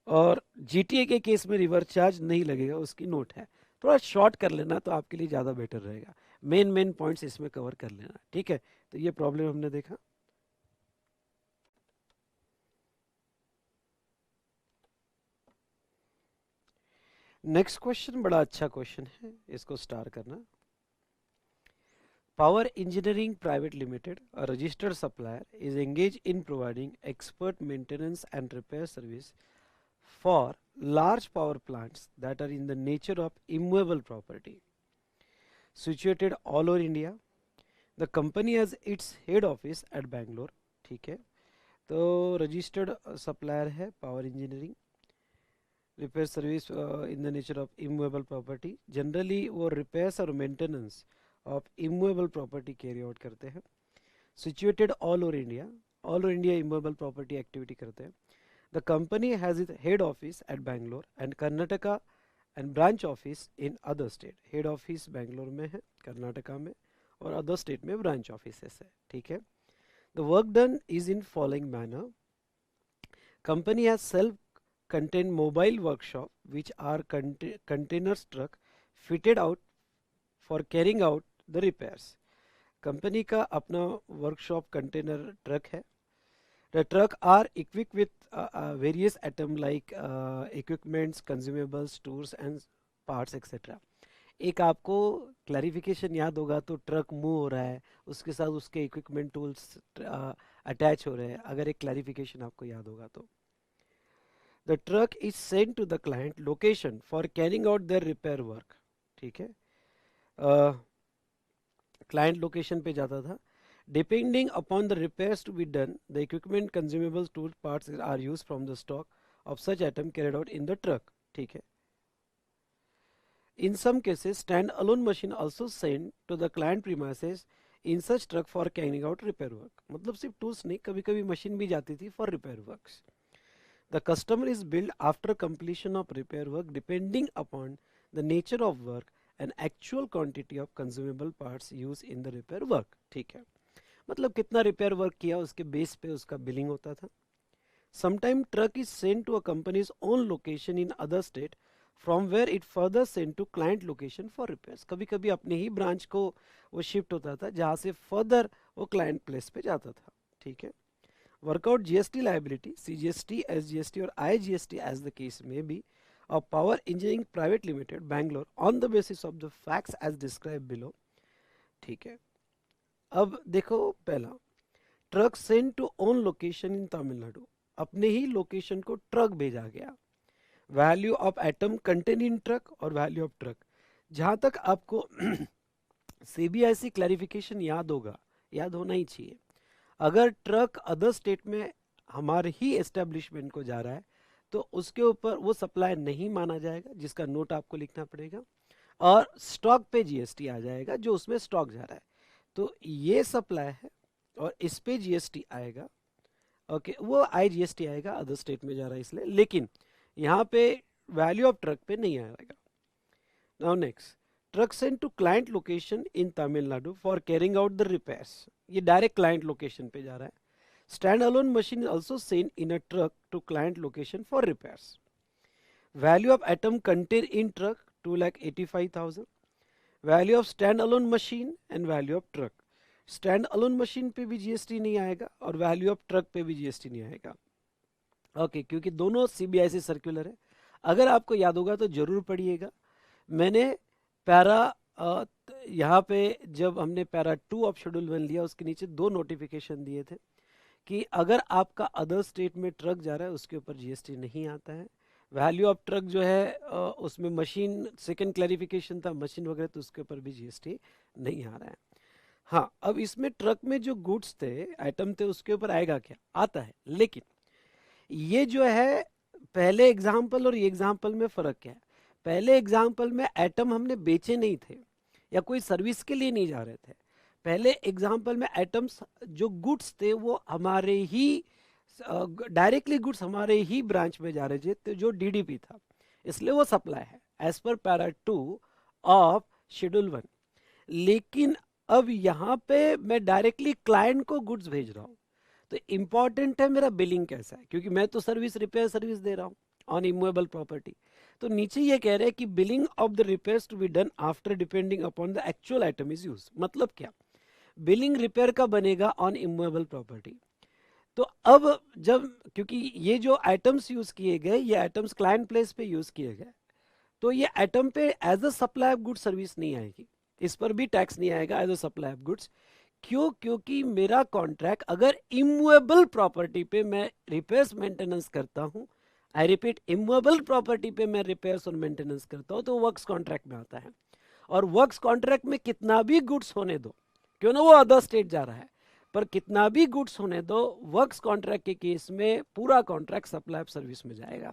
और GTA के केस में रिवर्स चार्ज नहीं लगेगा, उसकी नोट है। थोड़ा शॉर्ट कर लेना तो आपके लिए ज़्यादा बेटर रहेगा, मेन मेन पॉइंट्स इसमें कवर कर लेना। ठीक है, तो ये प्रॉब्लम हमने देखा। नेक्स्ट क्वेश्चन बड़ा अच्छा क्वेश्चन है, इसको स्टार करना। Power engineering private limited, a registered supplier, is engaged in providing expert maintenance and repair service for large power plants that are in the nature of immovable property situated all over India. The company has its head office at Bangalore. ठीक है, तो रजिस्टर्ड सप्लायर है power engineering, repair service in the nature of immovable property. Generally वो रिपेयर्स और maintenance of immovable property carry out करते हैं। Situated all over India, all over India immovable property activity करते हैं। The company has it head office at Bangalore and Karnataka and branch office in other state. Head office Bangalore में है, कर्नाटका में, और अदर स्टेट में ब्रांच ऑफिसेस है। ठीक है, the work done is in following manner. Company has self contain mobile workshop which are containers truck fitted out for carrying out the repairs. Company का अपना वर्कशॉप कंटेनर ट्रक है। The truck are equipped with various item like equipments, consumables, tools and parts etc. एक आपको क्लैरिफिकेशन याद होगा तो ट्रक मूव हो रहा है, उसके साथ उसके इक्विपमेंट टूल्स अटैच हो रहे हैं, अगर एक क्लैरिफिकेशन आपको याद होगा तो the truck is sent to the client location for carrying out their repair work. ठीक है, क्लाइंट लोकेशन पे जाता था। Depending upon the repairs to be done the equipment consumables tool parts are use from the stock of such item carried out in the truck. ठीक है, in some cases stand alone machine also sent to the client premises in such truck for carrying out repair work। मतलब सिर्फ टूल्स नहीं, कभी कभी मशीन भी जाती थी for repair works. The customer is billed after completion of repair work depending upon the nature of work and actual quantity of consumable parts used in the repair work। ठीक है, मतलब कितना रिपेयर वर्क किया उसके बेस पे उसका बिलिंग होता था। Sometime truck is sent to a company's own location in other state from where it further sent to client location for repairs। कभी कभी अपने ही ब्रांच को वो शिफ्ट होता था जहाँ से फर्दर वो क्लाइंट प्लेस पे जाता था। ठीक है, workout GST liability CGST SGST और आईजीएसटी एज द केस में B of power engineering private limited Bangalore on the basis of the facts as describe below. ठीक है, अब देखो पहला, truck sent to own location in Tamil Nadu, अपने ही लोकेशन को ट्रक भेजा गया। Value of item contain in truck और वैल्यू ऑफ ट्रक, जहां तक आपको सीबीआईसी क्लैरिफिकेशन याद होगा, याद होना ही चाहिए, अगर ट्रक अदर स्टेट में हमारे ही एस्टेब्लिशमेंट को जा रहा है तो उसके ऊपर वो सप्लाई नहीं माना जाएगा, जिसका नोट आपको लिखना पड़ेगा, और स्टॉक पे जीएसटी आ जाएगा जो उसमें स्टॉक जा रहा है। तो ये सप्लाई है और इस पे जीएसटी आएगा। ओके, वो आईजीएसटी आएगा, अदर स्टेट में जा रहा है इसलिए, लेकिन यहाँ पे वैल्यू ऑफ ट्रक पे नहीं आएगा। Now next, truck sent to client location in Tamil Nadu for carrying out the repairs, ये डायरेक्ट क्लाइंट लोकेशन पे जा रहा है। Stand alone machine also sent in a truck to client location for repairs. Value of item contain in truck 2,85,000। Value of stand alone machine and value of truck, stand alone machine पे भी जीएसटी नहीं आएगा और वैल्यू ऑफ ट्रक पे भी जीएसटी नहीं आएगा। ओके, क्योंकि दोनों सीबीआईसी सर्कुलर है, अगर आपको याद होगा तो जरूर पढ़िएगा। मैंने पैरा यहाँ पे जब हमने पैरा 2 ऑफ शेड्यूल 1 लिया उसके नीचे 2 नोटिफिकेशन दिए थे कि अगर आपका अदर स्टेट में ट्रक जा रहा है उसके ऊपर जीएसटी नहीं आता है। वैल्यू ऑफ ट्रक जो है उसमें मशीन, सेकंड क्लैरिफिकेशन था मशीन वगैरह, तो उसके ऊपर भी जीएसटी नहीं आ रहा है। हाँ, अब इसमें ट्रक में जो गुड्स थे, आइटम थे, उसके ऊपर आएगा क्या, आता है, लेकिन ये जो है पहले एग्जाम्पल और ये एग्जाम्पल में फर्क क्या है। पहले एग्जाम्पल में आइटम हमने बेचे नहीं थे या कोई सर्विस के लिए नहीं जा रहे थे। पहले एग्जाम्पल में आइटम्स जो गुड्स थे वो हमारे ही डायरेक्टली गुड्स हमारे ही ब्रांच में जा रहे थे, तो जो डीडीपी था, इसलिए वो सप्लाई है as per para 2 of schedule 1। लेकिन अब यहाँ पे मैं डायरेक्टली क्लाइंट को गुड्स भेज रहा हूँ, तो इंपॉर्टेंट है मेरा बिलिंग कैसा है, क्योंकि मैं तो सर्विस, रिपेयर सर्विस दे रहा हूँ ऑन इमूवेबल प्रॉपर्टी। तो नीचे ये कह रहे हैं कि billing of the repairs to be done after depending upon the actual item is use. मतलब क्या, बिलिंग रिपेयर का बनेगा ऑन इमूवेबल प्रॉपर्टी। तो अब जब, क्योंकि ये जो आइटम्स यूज किए गए, ये आइटम्स क्लाइंट प्लेस पे यूज किए गए, तो ये आइटम पे as a supply of goods service नहीं आएगी, इस पर भी टैक्स नहीं आएगा as a supply of goods. क्यों? क्योंकि मेरा कॉन्ट्रैक्ट अगर इमूवेबल प्रॉपर्टी पे मैं रिपेयर्स मेंटेनेंस करता हूं, आई रिपीट, इमूवेबल प्रॉपर्टी पे मैं रिपेयर्स और मेंटेनेंस करता हूं, तो वर्क्स कॉन्ट्रैक्ट में आता है। और वर्क्स कॉन्ट्रैक्ट में कितना भी गुड्स होने दो, क्यों ना वो अदर स्टेट जा रहा है, पर कितना भी गुड्स होने दो, वर्क्स कॉन्ट्रैक्ट के केस में पूरा कॉन्ट्रैक्ट सप्लाई ऑफ सर्विस में जाएगा,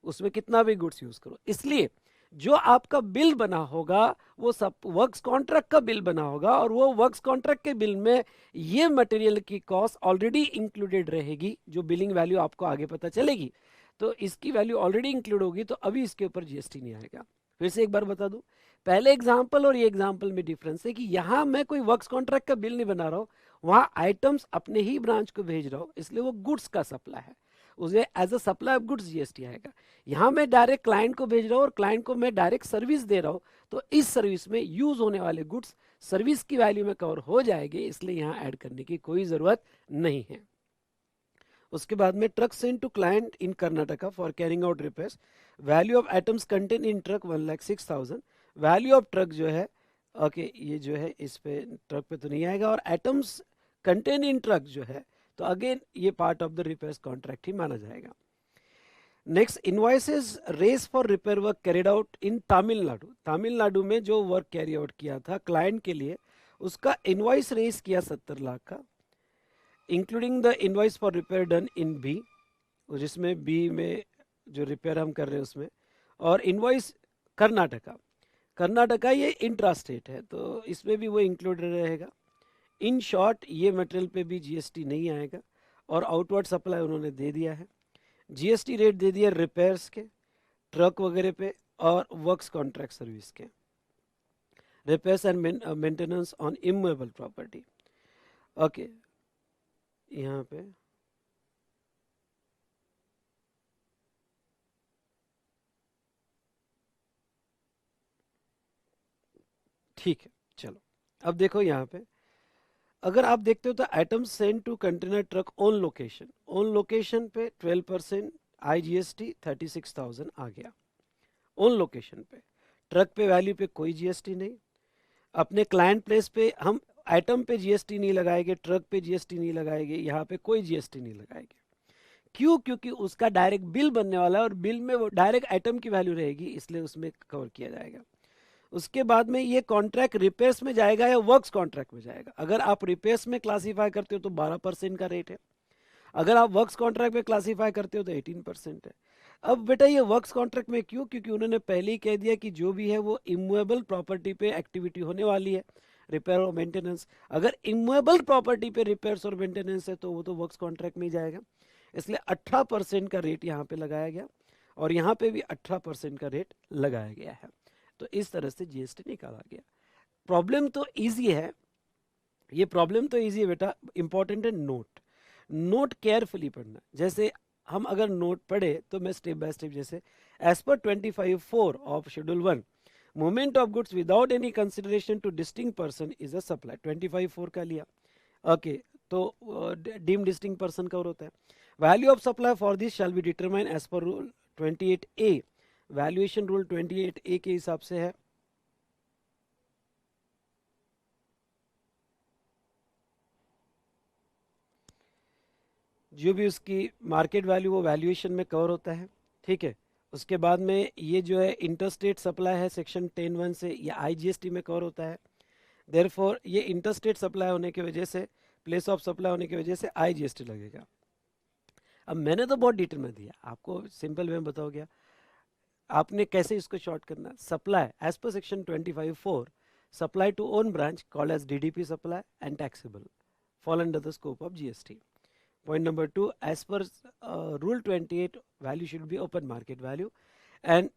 उसमें कितना भी गुड्स यूज करो। इसलिए जो आपका बिल बना होगा वो सब वर्क्स कॉन्ट्रैक्ट का बिल बना होगा, और वो वर्क्स कॉन्ट्रैक्ट के बिल में ये मटेरियल की कॉस्ट ऑलरेडी इंक्लूडेड रहेगी, जो बिलिंग वैल्यू आपको आगे पता चलेगी, तो इसकी वैल्यू ऑलरेडी इंक्लूड होगी, तो अभी इसके ऊपर जीएसटी नहीं आएगा। फिर से एक बार बता दूं, पहले एग्जाम्पल और ये एग्जाम्पल में डिफरेंस है कि यहां मैं कोई वर्क्स कॉन्ट्रैक्ट का बिल नहीं बना रहा हूं, वहां आइटम्स अपने ही ब्रांच को भेज रहा हूं, इसलिए वो गुड्स का सप्लाई है, उसे as a supply of goods GST आएगा। यहाँ मैं डायरेक्ट क्लाइंट को भेज रहा हूँ और क्लाइंट को मैं डायरेक्ट सर्विस दे रहा हूँ, तो इस सर्विस में यूज होने वाले गुड्स सर्विस की वैल्यू में कवर हो जाएंगे, इसलिए यहाँ ऐड करने की कोई जरूरत नहीं है। उसके बाद में truck sent to client in Karnataka for carrying out repairs, value of items contain in truck 1,06,000, value of truck जो है, ओके ये जो है इस पे ट्रक पे तो नहीं आएगा, और एटम्स कंटेन इन ट्रक जो है तो अगेन ये part of the repairs contract ही माना जाएगा। Next, invoices race for repair work carried out इन तमिलनाडु। तमिलनाडु में जो वर्क कैरी आउट किया था क्लाइंट के लिए, उसका इनवॉइस रेस किया 70 लाख का, including the invoice for repair done in B, जिसमें बी में जो रिपेयर हम कर रहे हैं उसमें, और इनवॉइस कर्नाटका, कर्नाटका ये इंट्रा स्टेट है तो इसमें भी वो इंक्लूडेड रहेगा। इन शॉर्ट ये मटेरियल पे भी जीएसटी नहीं आएगा, और आउटवर्ड सप्लाई उन्होंने दे दिया है। जीएसटी रेट दे दिया रिपेयर्स के, ट्रक वगैरह पे, और वर्क्स कॉन्ट्रैक्ट सर्विस के, repairs and maintenance on immovable property. Okay, यहाँ पे ठीक है। चलो अब देखो यहाँ पे, अगर आप देखते हो तो item send to container truck on location, on location पे 12% IGST 36,000 आ गया ऑन लोकेशन पे। ट्रक पे वैल्यू पे कोई जीएसटी नहीं। अपने क्लाइंट प्लेस पे हम आइटम पे जीएसटी नहीं लगाएंगे, ट्रक पे जीएसटी नहीं लगाएंगे, यहाँ पे कोई जीएसटी नहीं लगाएंगे। क्यों? क्योंकि उसका डायरेक्ट बिल बनने वाला है और बिल में वो डायरेक्ट आइटम की वैल्यू रहेगी, इसलिए उसमें कवर किया जाएगा। उसके बाद में ये कॉन्ट्रैक्ट रिपेयर्स में जाएगा या वर्क्स कॉन्ट्रैक्ट में जाएगा। अगर आप रिपेयर्स में क्लासीफाई करते हो तो 12% का रेट है, अगर आप वर्क्स कॉन्ट्रैक्ट में क्लासीफाई करते हो तो 18% है। अब बेटा ये वर्क्स कॉन्ट्रैक्ट में क्यों? क्योंकि उन्होंने पहले ही कह दिया कि जो भी है वो इमूवेबल प्रॉपर्टी पे एक्टिविटी होने वाली है, रिपेयर और मेंटेनेंस। अगर इमूवेबल प्रॉपर्टी पे रिपेयर्स और मेंटेनेंस है तो वो तो वर्क्स कॉन्ट्रैक्ट में ही जाएगा, इसलिए 18% का रेट यहाँ पे लगाया गया, और यहाँ पे भी 18% का रेट लगाया गया है। तो इस तरह से जीएसटी निकाला गया। प्रॉब्लम तो इजी है, ये प्रॉब्लम तो इजी है बेटा, इंपॉर्टेंट है नोट, नोट केयरफुली पढ़ना। जैसे हम अगर नोट पढ़े तो मैं स्टेप बाय स्टेप, जैसे as per 25(4) of schedule 1, movement of goods without any consideration to distinct person is a supply, 25(4) का लिया। ओके, तो डीम डिस्टिंक्ट पर्सन कवर होता है। Value of supply for this shall be determine as per rule 28A, valuation rule 28A के हिसाब से है। जो भी उसकी मार्केट वैल्यू वो वैल्यूएशन में कवर होता है, ठीक है। उसके बाद में ये जो है इंटरस्टेट सप्लाई है सेक्शन 10(1) से, ये आईजीएसटी में कवर होता है। देयरफॉर ये इंटरस्टेट सप्लाई होने की वजह से, प्लेस ऑफ सप्लाई होने की वजह से आईजीएसटी लगेगा। अब मैंने तो बहुत डिटेल में दिया आपको, सिंपल वे में बताओ गया, आपने कैसे इसको शॉर्ट करना। Supply as per section 25(4), supply to own branch called as DDP supply and taxable, fall under the scope of GST. Point number 2, as per rule 28, value should be open market value, and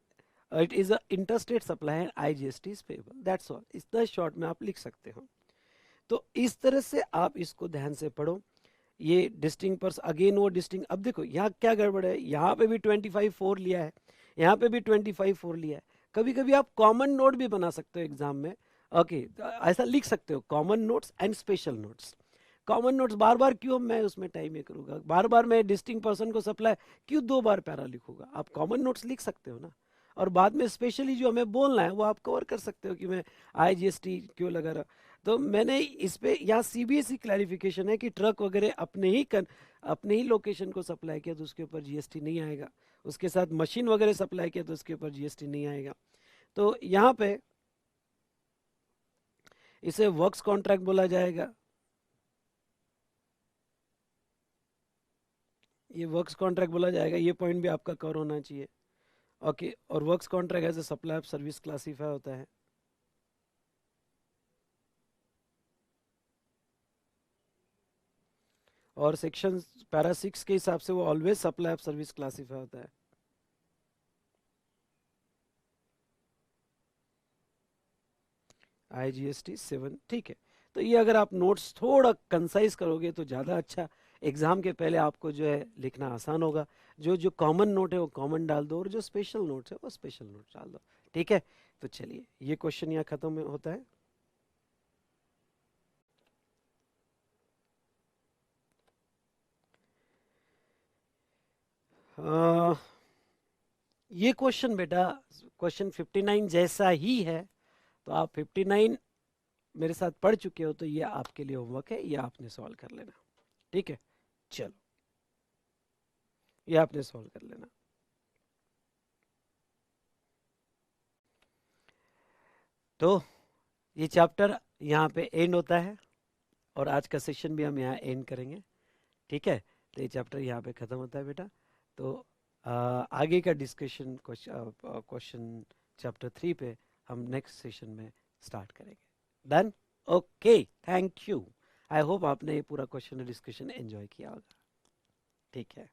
it is a interstate supply and IGST is payable. That's all. इतना शॉर्ट में आप लिख सकते हो। तो इस तरह से आप इसको ध्यान से पढ़ो। ये डिस्टिंग पर अगेन वो डिस्टिंग, अब देखो यहाँ क्या गड़बड़ है, यहाँ पे भी 25(4) लिया है, यहाँ पे भी 25(4) लिया है। कभी कभी आप कॉमन नोट भी बना सकते हो एग्जाम में। ओके, ऐसा लिख सकते हो, common notes and special notes. Common notes बार बार क्यों मैं उसमें टाइम ये करूंगा, बार बार मैं डिस्टिंग पर्सन को सप्लाई क्यों 2 बार पैरा लिखूंगा। आप कॉमन नोट्स लिख सकते हो ना, और बाद में स्पेशली जो हमें बोलना है वो आप कवर कर सकते हो कि मैं आईजीएसटी क्यों लगा रहा। तो मैंने इस पे यहाँ सीबीएसई क्लैरिफिकेशन है कि ट्रक वगैरह अपने ही लोकेशन को सप्लाई किया तो उसके ऊपर जीएसटी नहीं आएगा, उसके साथ मशीन वगैरह सप्लाई किया तो उसके ऊपर जीएसटी नहीं आएगा। तो यहाँ पे इसे वर्क्स कॉन्ट्रैक्ट बोला जाएगा, ये वर्क्स कॉन्ट्रैक्ट बोला जाएगा, ये पॉइंट भी आपका कवर होना चाहिए। ओके, और works contract as a supply of service classify होता है। और सेक्शन पैरा 6 के हिसाब से वो always supply of service classify होता है। IGST 7, ठीक है। तो ये अगर आप नोट्स थोड़ा कंसाइज करोगे तो ज़्यादा अच्छा, एग्जाम के पहले आपको जो है लिखना आसान होगा। जो जो कॉमन नोट है वो कॉमन डाल दो, और जो स्पेशल नोट्स है वो स्पेशल नोट डाल दो, ठीक है। तो चलिए ये क्वेश्चन यहाँ खत्म होता है। ये क्वेश्चन बेटा क्वेश्चन 59 जैसा ही है, तो आप 59 मेरे साथ पढ़ चुके हो, तो ये आपके लिए होमवर्क है, ये आपने सॉल्व कर लेना। ठीक है, चलो ये आपने सॉल्व कर लेना। तो ये चैप्टर यहाँ पे एंड होता है, और आज का सेशन भी हम यहाँ एंड करेंगे। ठीक है, तो ये चैप्टर यहाँ पे ख़त्म होता है बेटा। तो आगे का डिस्कशन क्वेश्चन चैप्टर 3 पे हम नेक्स्ट सेशन में स्टार्ट करेंगे। Done? Okay, thank you. I hope आपने ये पूरा क्वेश्चन डिस्कशन एंजॉय किया होगा। ठीक है।